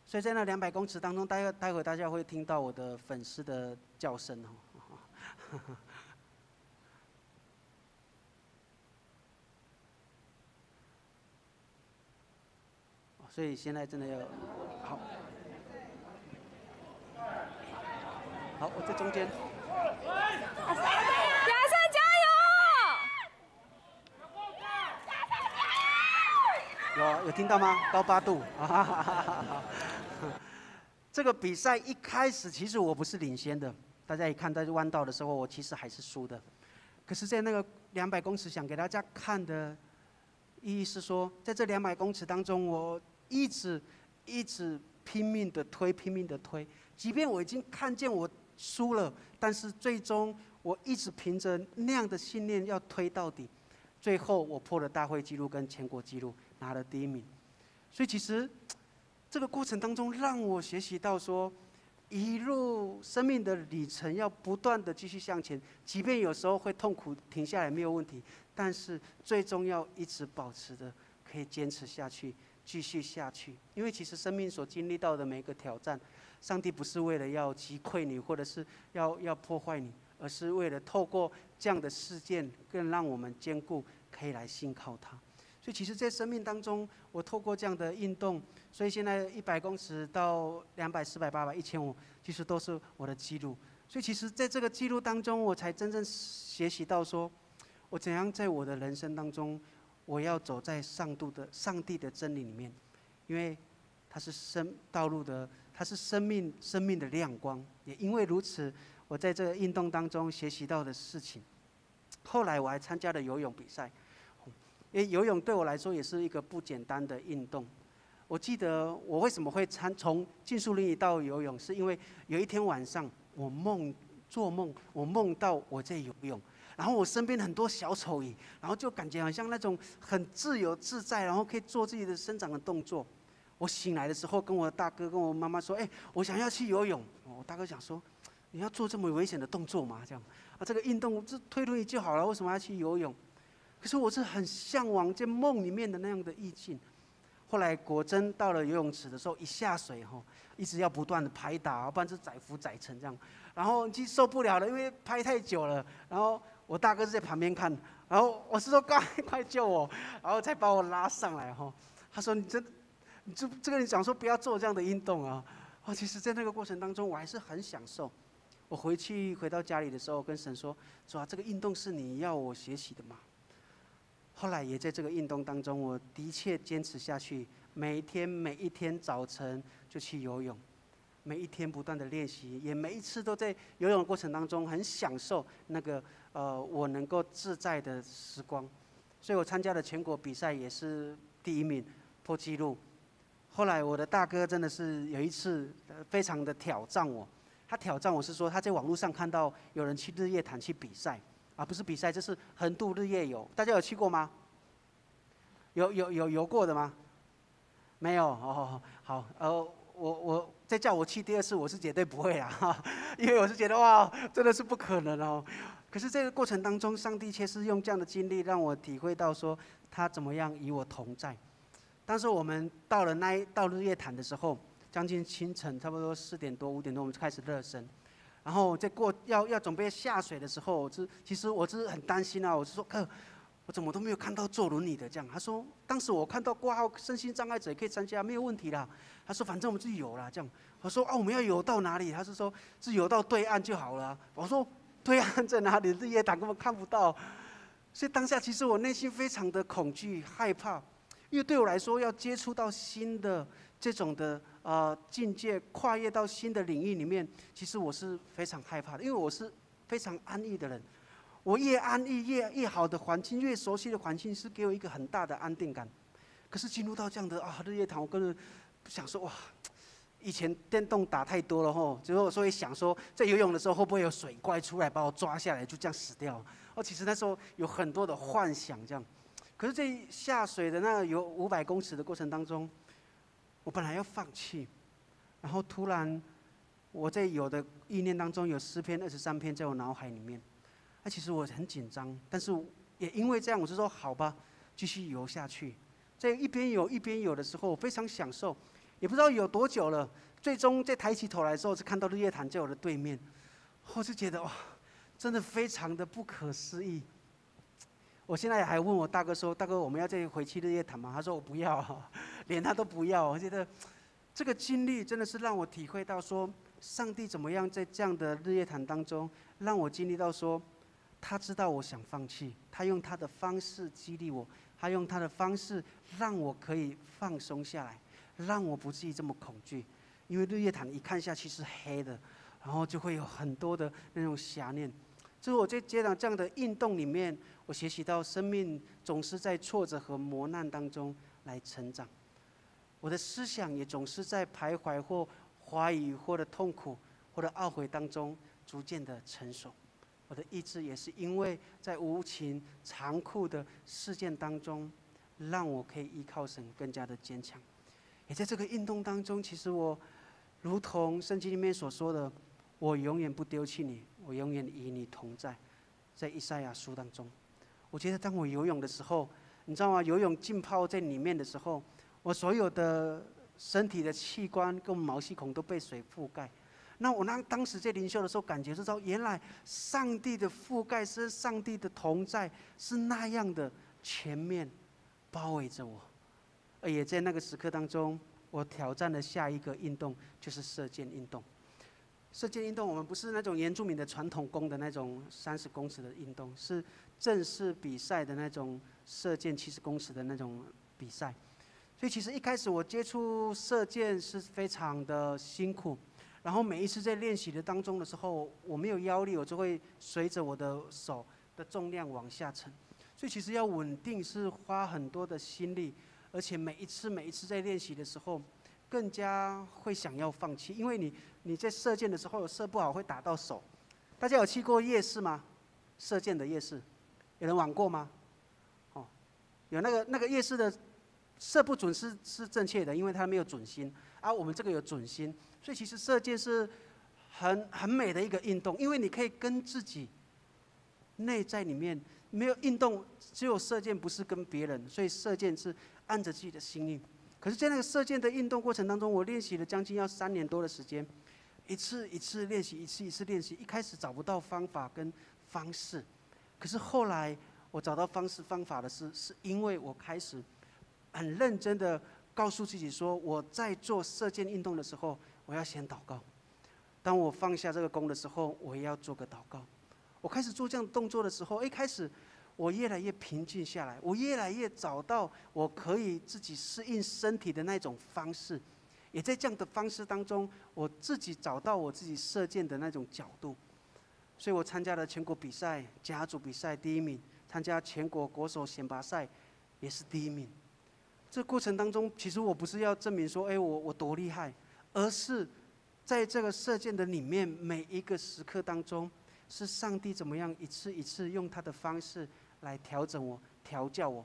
所以在那200公尺当中，待会大家会听到我的粉丝的叫声所以现在真的要好，我在中间。亚瑟加油！有听到吗？高8度。这个比赛一开始，其实我不是领先的。大家一看在弯道的时候，我其实还是输的。可是，在那个200公尺，想给大家看的意义是说，在这200公尺当中，我一直拼命的推，即便我已经看见我输了，但是最终我一直凭着那样的信念要推到底。最后，我破了大会纪录跟全国纪录，拿了第1名。所以，其实这个过程当中，让我学习到说，一路生命的旅程要不断的继续向前，即便有时候会痛苦，停下来没有问题，但是最终要一直保持着，可以坚持下去，继续下去。因为其实生命所经历到的每一个挑战，上帝不是为了要击溃你，或者是要破坏你，而是为了透过这样的事件，更让我们坚固，可以来信靠他。所以其实在生命当中，我透过这样的运动，所以现在100公尺到200、400、800、1500，其实都是我的记录。所以其实在这个记录当中，我才真正学习到说，我怎样在我的人生当中，我要走在上帝的真理里面，因为它是它是生命的亮光。也因为如此，我在这个运动当中学习到的事情，后来我还参加了游泳比赛，因为游泳对我来说也是一个不简单的运动。我记得我为什么会从竞速轮椅到游泳，是因为有一天晚上做梦，我梦到我在游泳，然后我身边很多小丑鱼，然后就感觉好像那种很自由自在，然后可以做自己的生长的动作。我醒来的时候，跟我大哥跟我妈妈说：“我想要去游泳。”我大哥想说：“你要做这么危险的动作吗？这样这个运动这推轮椅就好了，为什么要去游泳？”可是我是很向往在梦里面的那样的意境。后来果真到了游泳池的时候，一下水一直要不断的拍打，不然就载浮载沉这样。然后就受不了了，因为拍太久了。然后我大哥是在旁边看，然后我是说快救我，然后才把我拉上来他说你这个你讲说不要做这样的运动啊。其实，在那个过程当中，我还是很享受。我回到家里的时候，跟神说这个运动是你要我学习的吗？后来也在这个运动当中，我的确坚持下去，每一天早晨就去游泳，每一天不断的练习，也每一次都在游泳的过程当中很享受那个我能够自在的时光。所以我参加的全国比赛也是第1名，破纪录。后来我的大哥真的是有一次非常的挑战我，他挑战我是说他在网络上看到有人去日月潭去比赛。不是比赛，这是横渡日月游，大家有去过吗？有游过的吗？没有好，我再叫我去第2次，我是绝对不会啦，因为我是觉得哇，真的是不可能可是这个过程当中，上帝却是用这样的经历让我体会到说他怎么样与我同在。当时我们到日月潭的时候，将近清晨，差不多4点多5点多，我们就开始热身。然后在要准备下水的时候，其实我是很担心我是说我怎么都没有看到坐轮椅的这样。他说当时我看到挂号身心障碍者也可以参加，没有问题啦。他说反正我们就游啦这样。我说我们要游到哪里？他是说是游到对岸就好了。我说对岸在哪里？日月潭根本看不到。所以当下其实我内心非常的恐惧害怕，因为对我来说要接触到新的这种的境界，跨越到新的领域里面，其实我是非常害怕的，因为我是非常安逸的人。我越安逸越好的环境，越熟悉的环境，是给我一个很大的安定感。可是进入到这样的日月潭，我根本想说以前电动打太多了最后所以想说，在游泳的时候会不会有水怪出来把我抓下来，就这样死掉？其实那时候有很多的幻想这样。可是，在下水的那游500公尺的过程当中，我本来要放弃，然后突然我在有的意念当中有诗篇23篇在我脑海里面。其实我很紧张，但是也因为这样，我就说好吧，继续游下去。在一边游的时候，我非常享受，也不知道有多久了。最终在抬起头来的时候，是看到日月潭在我的对面，我就觉得真的非常的不可思议。我现在还问我大哥说：“大哥，我们要再回去日月潭吗？”他说：“我不要连他都不要。”我觉得这个经历真的是让我体会到说，上帝怎么样在这样的日月潭当中，让我经历到说，他知道我想放弃，他用他的方式激励我，他用他的方式让我可以放松下来，让我不至于这么恐惧。因为日月潭一看下去是黑的，然后就会有很多的那种遐念。就是我在这样的运动里面，我学习到生命总是在挫折和磨难当中来成长。我的思想也总是在徘徊或怀疑或者痛苦或者懊悔当中逐渐的成熟。我的意志也是因为在无情残酷的事件当中，让我可以依靠神更加的坚强。也在这个运动当中，其实我如同圣经里面所说的，我永远不丢弃你，我永远与你同在。在以赛亚书当中，我觉得当我游泳的时候，你知道吗？游泳浸泡在里面的时候，我所有的身体的器官跟毛细孔都被水覆盖。那我当时在灵修的时候，感觉就知道，原来上帝的覆盖是上帝的同在，是那样的全面包围着我。而也在那个时刻当中，我挑战了下一个运动，就是射箭运动。射箭运动，我们不是那种原住民的传统弓的那种30公尺的运动，是正式比赛的那种射箭70公尺的那种比赛。所以其实一开始我接触射箭是非常的辛苦，然后每一次在练习的当中的时候，我没有腰力，我就会随着我的手的重量往下沉。所以其实要稳定是花很多的心力，而且每一次在练习的时候，更加会想要放弃，因为你在射箭的时候有射不好会打到手。大家有去过夜市吗？射箭的夜市，有人玩过吗？哦，有那个夜市的射不准是正确的，因为它没有准心。啊，我们这个有准心，所以其实射箭是很美的一个运动，因为你可以跟自己内在里面没有运动，只有射箭不是跟别人，所以射箭是按着自己的心意。可是，在那个射箭的运动过程当中，我练习了将近要3年多的时间，一次一次练习，一次一次练习。一开始找不到方法跟方式，可是后来我找到方法的是因为我开始很认真的告诉自己说，我在做射箭运动的时候，我要先祷告。当我放下这个弓的时候，我也要做个祷告。我开始做这样的动作的时候，一开始我越来越平静下来，我越来越找到我可以自己适应身体的那种方式，也在这样的方式当中，我自己找到我自己射箭的那种角度。所以我参加了全国比赛、甲组比赛第1名，参加全国国手选拔赛也是第1名。这过程当中，其实我不是要证明说，我多厉害，而是在这个射箭的里面，每一个时刻当中，是上帝怎么样一次一次用他的方式来调整我、调教我。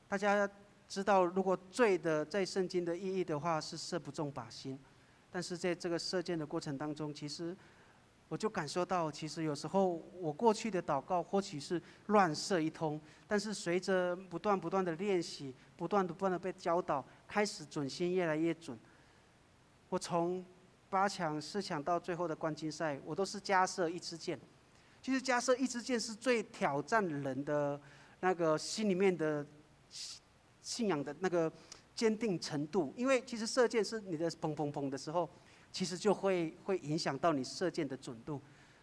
大家知道，如果罪的在圣经的意义的话，是射不中靶心。但是在这个射箭的过程当中，其实我就感受到，其实有时候我过去的祷告或许是乱射一通，但是随着不断的练习，不断的被教导，开始准心越来越准。我从8强、4强到最后的冠军赛，我都是加射1支箭。其实加射1支箭是最挑战人的那个心里面的信仰的那个坚定程度，因为其实射箭是你的砰砰砰的时候，其实就会影响到你射箭的准度。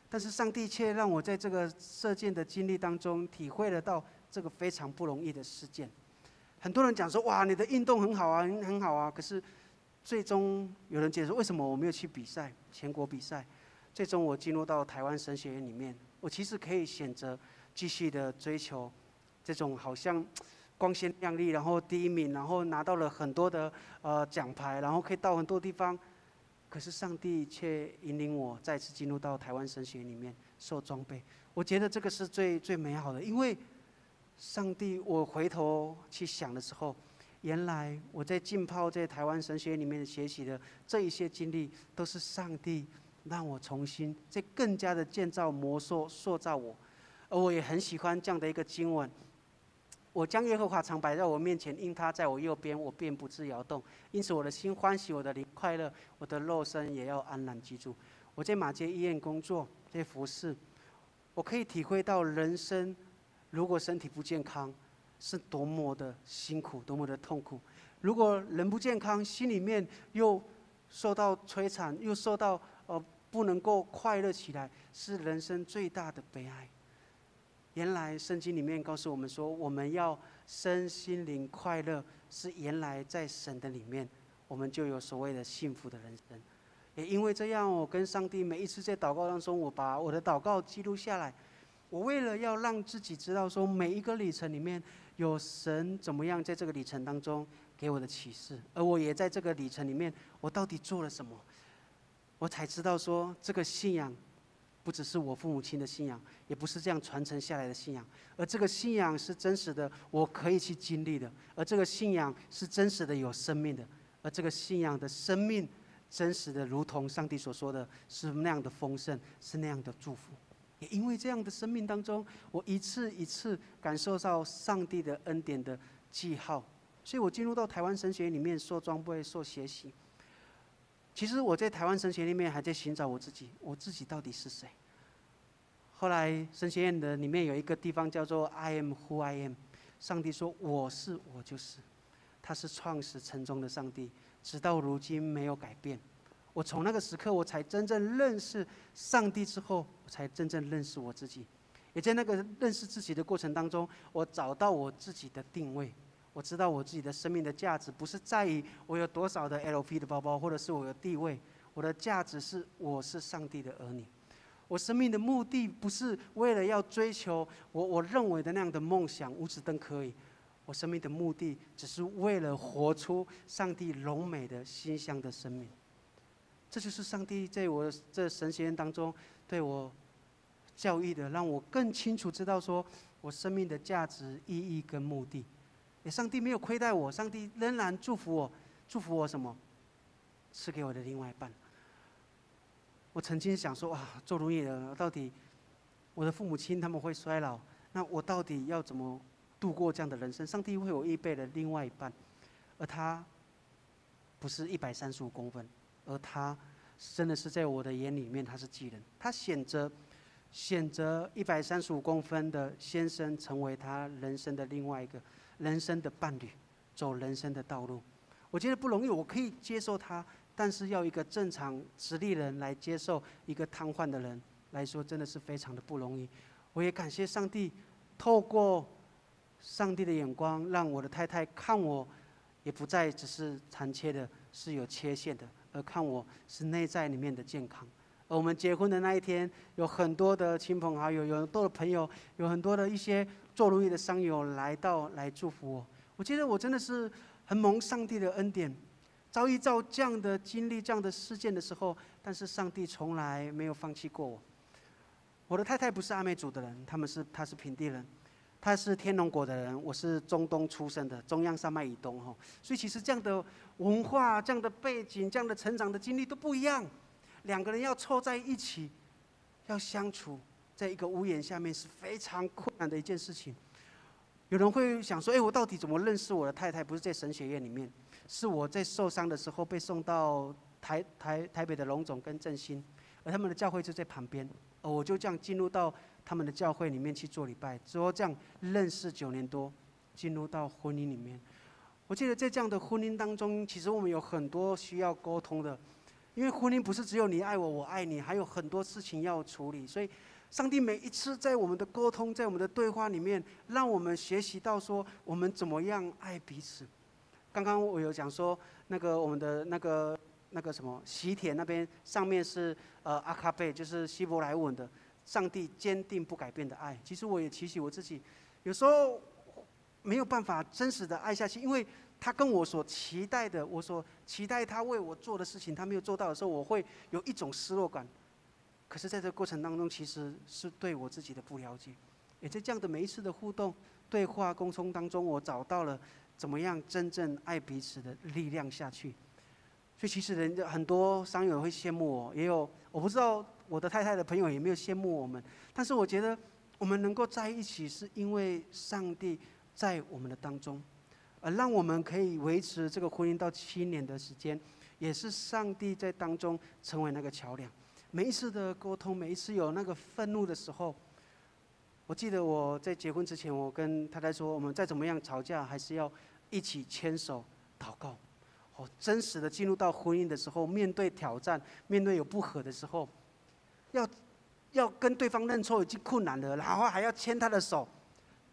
但是上帝却让我在这个射箭的经历当中，体会得到这个非常不容易的事件。很多人讲说，哇，你的运动很好啊，很好啊，可是最终有人解释为什么我没有去比赛，全国比赛。最终我进入到台湾神学院里面，我其实可以选择继续的追求这种好像光鲜亮丽，然后第1名，然后拿到了很多的奖牌，然后可以到很多地方。可是上帝却引领我再次进入到台湾神学院里面受装备。我觉得这个是最美好的，因为上帝，我回头去想的时候，原来我在浸泡在台湾神学院里面学习的这一些经历，都是上帝让我重新再更加的建造、塑造我。而我也很喜欢这样的一个经文：我将耶和华常摆在我面前，因他在我右边，我便不致摇动。因此我的心欢喜，我的灵快乐，我的肉身也要安然居住。我在马偕医院工作，在服侍，我可以体会到人生如果身体不健康，是多么的辛苦，多么的痛苦。如果人不健康，心里面又受到摧残，又受到不能够快乐起来，是人生最大的悲哀。原来圣经里面告诉我们说，我们要身心灵快乐，是原来在神的里面，我们就有所谓的幸福的人生。也因为这样，我跟上帝每一次在祷告当中，我把我的祷告记录下来。我为了要让自己知道说，每一个里程里面有神怎么样在这个里程当中给我的启示，而我也在这个里程里面，我到底做了什么，我才知道说，这个信仰不只是我父母亲的信仰，也不是这样传承下来的信仰，而这个信仰是真实的，我可以去经历的，而这个信仰是真实的，有生命的，而这个信仰的生命真实的，如同上帝所说的，是那样的丰盛，是那样的祝福。也因为这样的生命当中，我一次一次感受到上帝的恩典的记号，所以我进入到台湾神学院里面受装备、受学习。其实我在台湾神学院里面还在寻找我自己，我自己到底是谁？后来神学院的里面有一个地方叫做 I am who I am， 上帝说我是我就是，他是创始成终的上帝，直到如今没有改变。我从那个时刻，我才真正认识上帝之后，我才真正认识我自己。也在那个认识自己的过程当中，我找到我自己的定位。我知道我自己的生命的价值，不是在于我有多少的 LV 的包包，或者是我有地位。我的价值是我是上帝的儿女。我生命的目的不是为了要追求我认为的那样的梦想，五子登科而已。我生命的目的只是为了活出上帝荣美的馨香的生命。这就是上帝在我这神学院当中对我教育的，让我更清楚知道说我生命的价值、意义跟目的。上帝没有亏待我，上帝仍然祝福我，祝福我什么？赐给我的另外一半。我曾经想说啊，做轮椅的到底我的父母亲他们会衰老，那我到底要怎么度过这样的人生？上帝为我预备了另外一半，而他不是135公分，而他真的是在我的眼里面他是巨人。他选择135公分的先生成为他人生的另外一个人生的伴侣，走人生的道路。我觉得不容易，我可以接受他。但是要一个正常直立人来接受一个瘫痪的人来说，真的是非常的不容易。我也感谢上帝，透过上帝的眼光，让我的太太看我，也不再只是残缺的，是有缺陷的，而看我是内在里面的健康。而我们结婚的那一天，有很多的亲朋好友，有很多的朋友，有很多的一些做轮椅的商友来祝福我。我觉得我真的是很蒙上帝的恩典。遭遇到这样的经历、这样的事件的时候，但是上帝从来没有放弃过我。我的太太不是阿美族的人，她是平地人，她是天龙国的人，我是中东出生的，中央山脉以东哈。所以其实这样的文化、这样的背景、这样的成长的经历都不一样。两个人要凑在一起，要相处在一个屋檐下面是非常困难的一件事情。有人会想说：“我到底怎么认识我的太太？不是在神学院里面。”是我在受伤的时候被送到台北的荣总跟振兴，而他们的教会就在旁边，而我就这样进入到他们的教会里面去做礼拜，之后这样认识9年多，进入到婚姻里面。我记得在这样的婚姻当中，其实我们有很多需要沟通的，因为婚姻不是只有你爱我，我爱你，还有很多事情要处理。所以，上帝每一次在我们的沟通，在我们的对话里面，让我们学习到说我们怎么样爱彼此。刚刚我有讲说，我们的那个什么喜帖那边上面是阿卡贝，就是希伯来文的上帝坚定不改变的爱。其实我也提醒我自己，有时候没有办法真实的爱下去，因为他跟我所期待的，我所期待他为我做的事情，他没有做到的时候，我会有一种失落感。可是在这个过程当中，其实是对我自己的不了解。也在这样的每一次的互动、对话、沟通当中，我找到了怎么样真正爱彼此的力量下去。所以其实很多商友会羡慕我，也有我不知道我的太太的朋友有没有羡慕我们，但是我觉得我们能够在一起，是因为上帝在我们的当中，而让我们可以维持这个婚姻到7年的时间，也是上帝在当中成为那个桥梁。每一次的沟通，每一次有那个愤怒的时候，我记得我在结婚之前，我跟太太说，我们再怎么样吵架，还是要一起牵手祷告。真实的进入到婚姻的时候，面对挑战，面对有不和的时候，要跟对方认错已经困难了，然后还要牵他的手，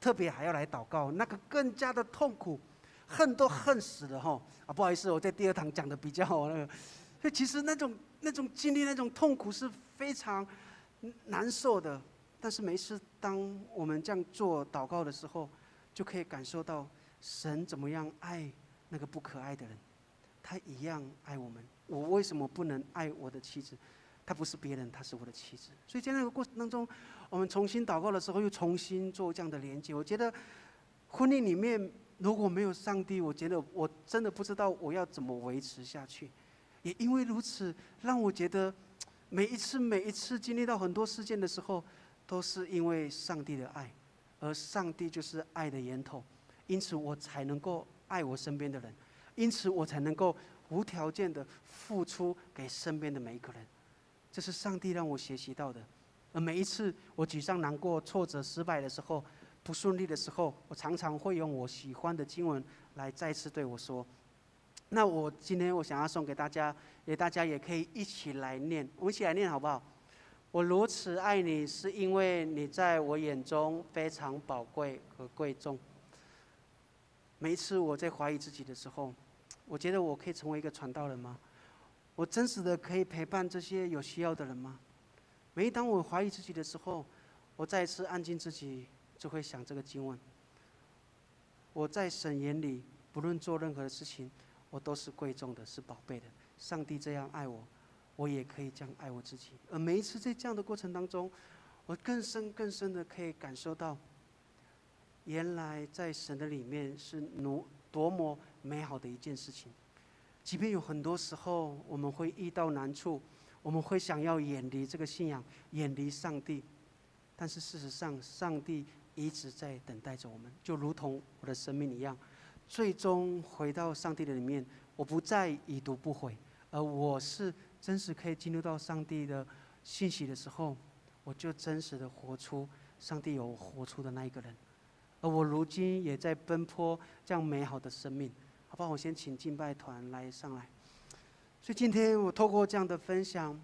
特别还要来祷告，那个更加的痛苦，恨都恨死了哈！不好意思，我在第2堂讲的比较那个，所以其实那种经历，那种痛苦是非常难受的。但是每一次当我们这样做祷告的时候，就可以感受到神怎么样爱那个不可爱的人，他一样爱我们。我为什么不能爱我的妻子？她不是别人，她是我的妻子。所以在那个过程当中，我们重新祷告的时候，又重新做这样的连接。我觉得婚姻里面如果没有上帝，我觉得我真的不知道我要怎么维持下去。也因为如此，让我觉得每一次经历到很多事件的时候，都是因为上帝的爱，而上帝就是爱的源头，因此我才能够爱我身边的人，因此我才能够无条件的付出给身边的每一个人。这是上帝让我学习到的。而每一次我沮丧、难过、挫折、失败的时候，不顺利的时候，我常常会用我喜欢的经文来再次对我说。那我今天我想要送给大家，大家也可以一起来念，我们一起来念好不好？我如此爱你，是因为你在我眼中非常宝贵和贵重。每一次我在怀疑自己的时候，我觉得我可以成为一个传道人吗？我真实的可以陪伴这些有需要的人吗？每当我怀疑自己的时候，我再一次安静自己，就会想这个经文。我在神眼里，不论做任何的事情，我都是贵重的，是宝贝的。上帝这样爱我，我也可以这样爱我自己。而每一次在这样的过程当中，我更深的可以感受到，原来在神的里面是多么美好的一件事情。即便有很多时候我们会遇到难处，我们会想要远离这个信仰，远离上帝，但是事实上，上帝一直在等待着我们，就如同我的生命一样，最终回到上帝的里面。我不再已读不回，而我是真实可以进入到上帝的信息的时候，我就真实的活出上帝有活出的那一个人。而我如今也在奔波这样美好的生命，好不好？我先请敬拜团来上来。所以今天我透过这样的分享，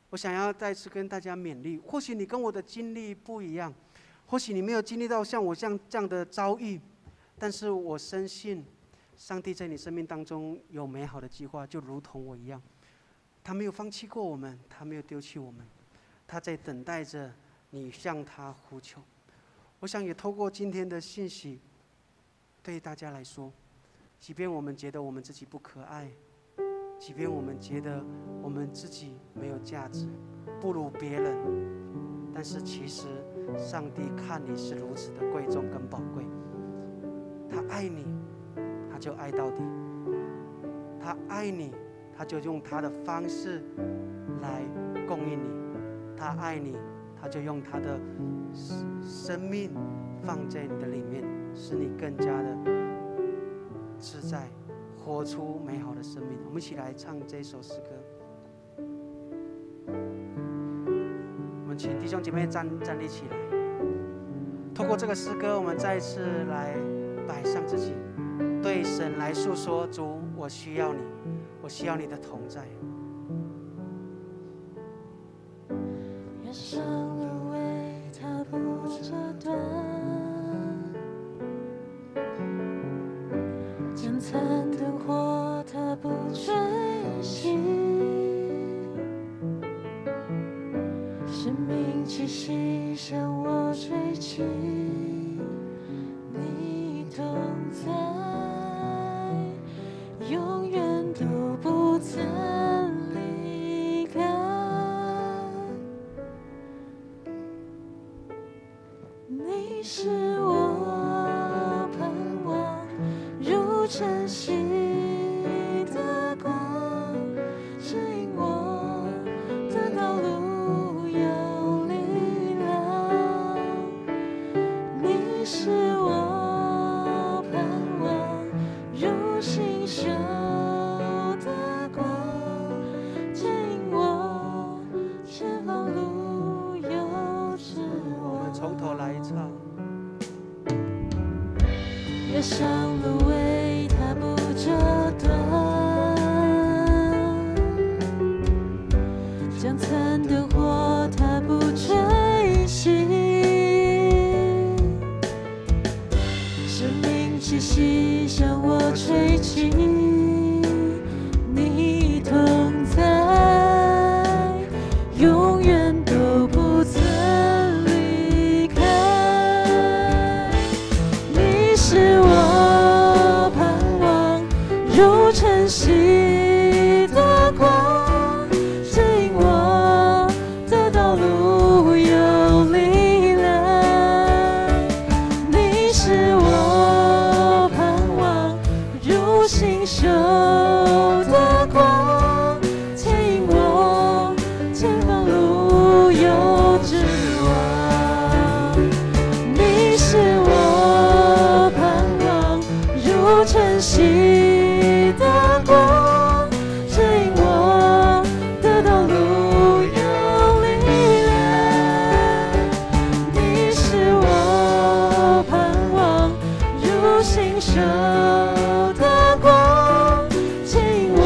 我想要再次跟大家勉励。或许你跟我的经历不一样，或许你没有经历到像我这样的遭遇，但是我深信，上帝在你生命当中有美好的计划，就如同我一样。他没有放弃过我们，他没有丢弃我们，他在等待着你向他呼求。我想也透过今天的信息，对大家来说，即便我们觉得我们自己不可爱，即便我们觉得我们自己没有价值，不如别人，但是其实上帝看你是如此的贵重跟宝贵。他爱你，他就爱到底；他爱你，他就用他的方式来供应你；他爱你，他就用他的生命放在你的里面，使你更加的自在，活出美好的生命。我们一起来唱这首诗歌。我们请弟兄姐妹站立起来，透过这个诗歌，我们再一次来摆上自己，对神来诉说：主，我需要你，我需要你的同在。人生路为他不折断，将残灯火他不吹熄，生命气息向我吹起，你同在，永远都不曾离开。你是我盼望如晨曦的光，指引我的道路有力量。你是我盼望如星宿的光，指引我前方路有指望。从头来唱。人生路为他不折断，将残灯火他不吹熄，生命气息向我吹起，你同在，永远都不曾离开。你是我盼望如晨曦的光，指引我的道路有力量。你是我盼望如星宿的光，牵引我前方路有指望。你是我盼望如晨曦的光，指引我的道路有力量。你是我盼望如星宿的光，牵引我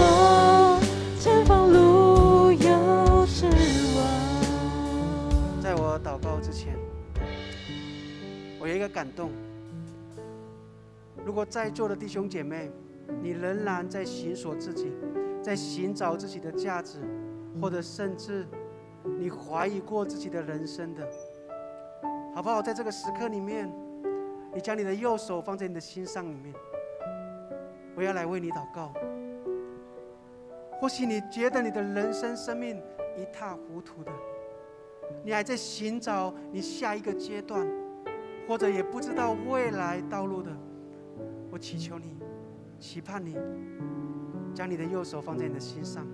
前方路有指望。在我祷告之前，我有一个感动。如果在座的弟兄姐妹，你仍然在寻索自己，在寻找自己的价值，或者甚至你怀疑过自己的人生的，好不好？在这个时刻里面，你将你的右手放在你的心上里面，我要来为你祷告。或许你觉得你的人生生命一塌糊涂的，你还在寻找你下一个阶段，或者也不知道未来道路的，我祈求你，期盼你将你的右手放在你的心上。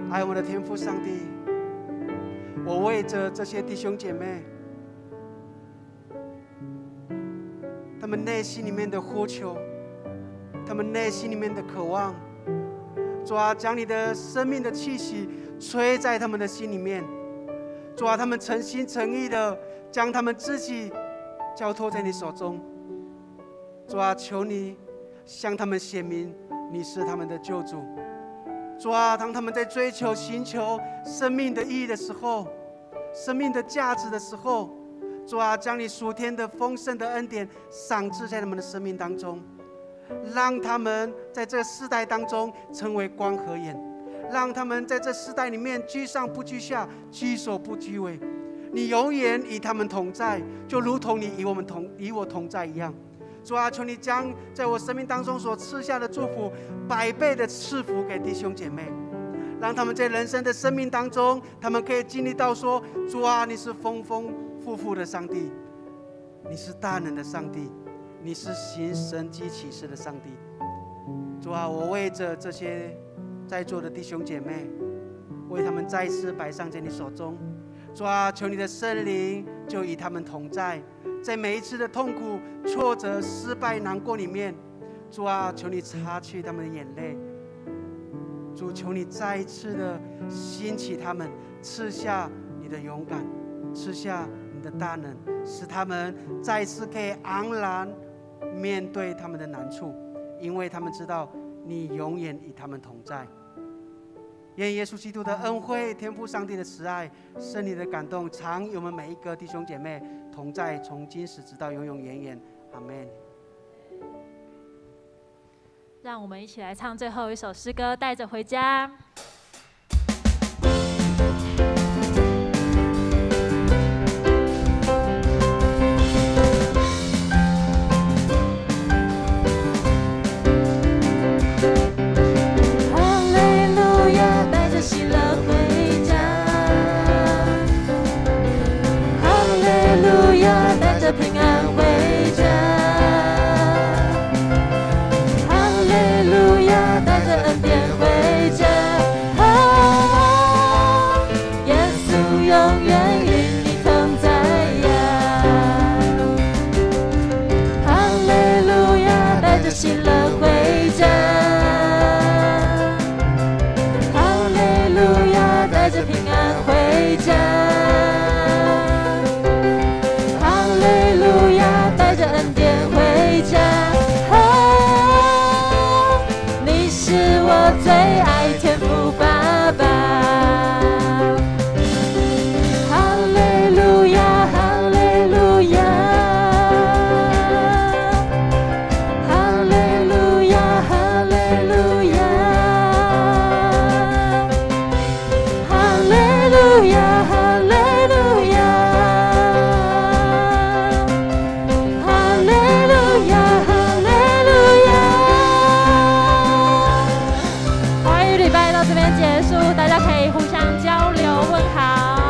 爱我们的天父上帝，我为着这些弟兄姐妹，他们内心里面的呼求，他们内心里面的渴望，主啊，将你的生命的气息吹在他们的心里面。主啊，他们诚心诚意的将他们自己交托在你手中。主啊，求你向他们显明你是他们的救主。主啊，当他们在追求寻求生命的意义的时候，生命的价值的时候，主啊，将你属天的丰盛的恩典赏赐在他们的生命当中，让他们在这个世代当中成为光和盐，让他们在这世代里面居上不居下，居首不居尾。你永远与他们同在，就如同你与我同在一样。主啊，求你将在我生命当中所赐下的祝福100倍的赐福给弟兄姐妹，让他们在人生的生命当中，他们可以经历到说：主啊，你是丰丰富富的上帝，你是大能的上帝，你是行神迹奇事的上帝。主啊，我为着这些在座的弟兄姐妹，为他们再次摆上在你手中。主啊，求你的圣灵就与他们同在，在每一次的痛苦、挫折、失败、难过里面，主啊，求你擦去他们的眼泪。主，求你再一次的兴起他们，赐下你的勇敢，赐下你的大能，使他们再次可以昂然面对他们的难处，因为他们知道你永远与他们同在。愿耶稣基督的恩惠、天父上帝的慈爱、圣灵的感动，常与我们每一个弟兄姐妹同在，从今时直到永永远远。阿们。让我们一起来唱最后一首诗歌，带着回家。平安回家，哈利路亚，带着恩典回家，耶稣永远与你同在呀，哈利路亚，带着喜乐回家，哈利路亚，带着平安回家。带着恩典回家，你是我最爱天父爸爸。哈利路亚，哈利路亚，哈利路亚，哈利路亚，哈利路亚，哈利路亚。这边结束，大家可以互相交流问好。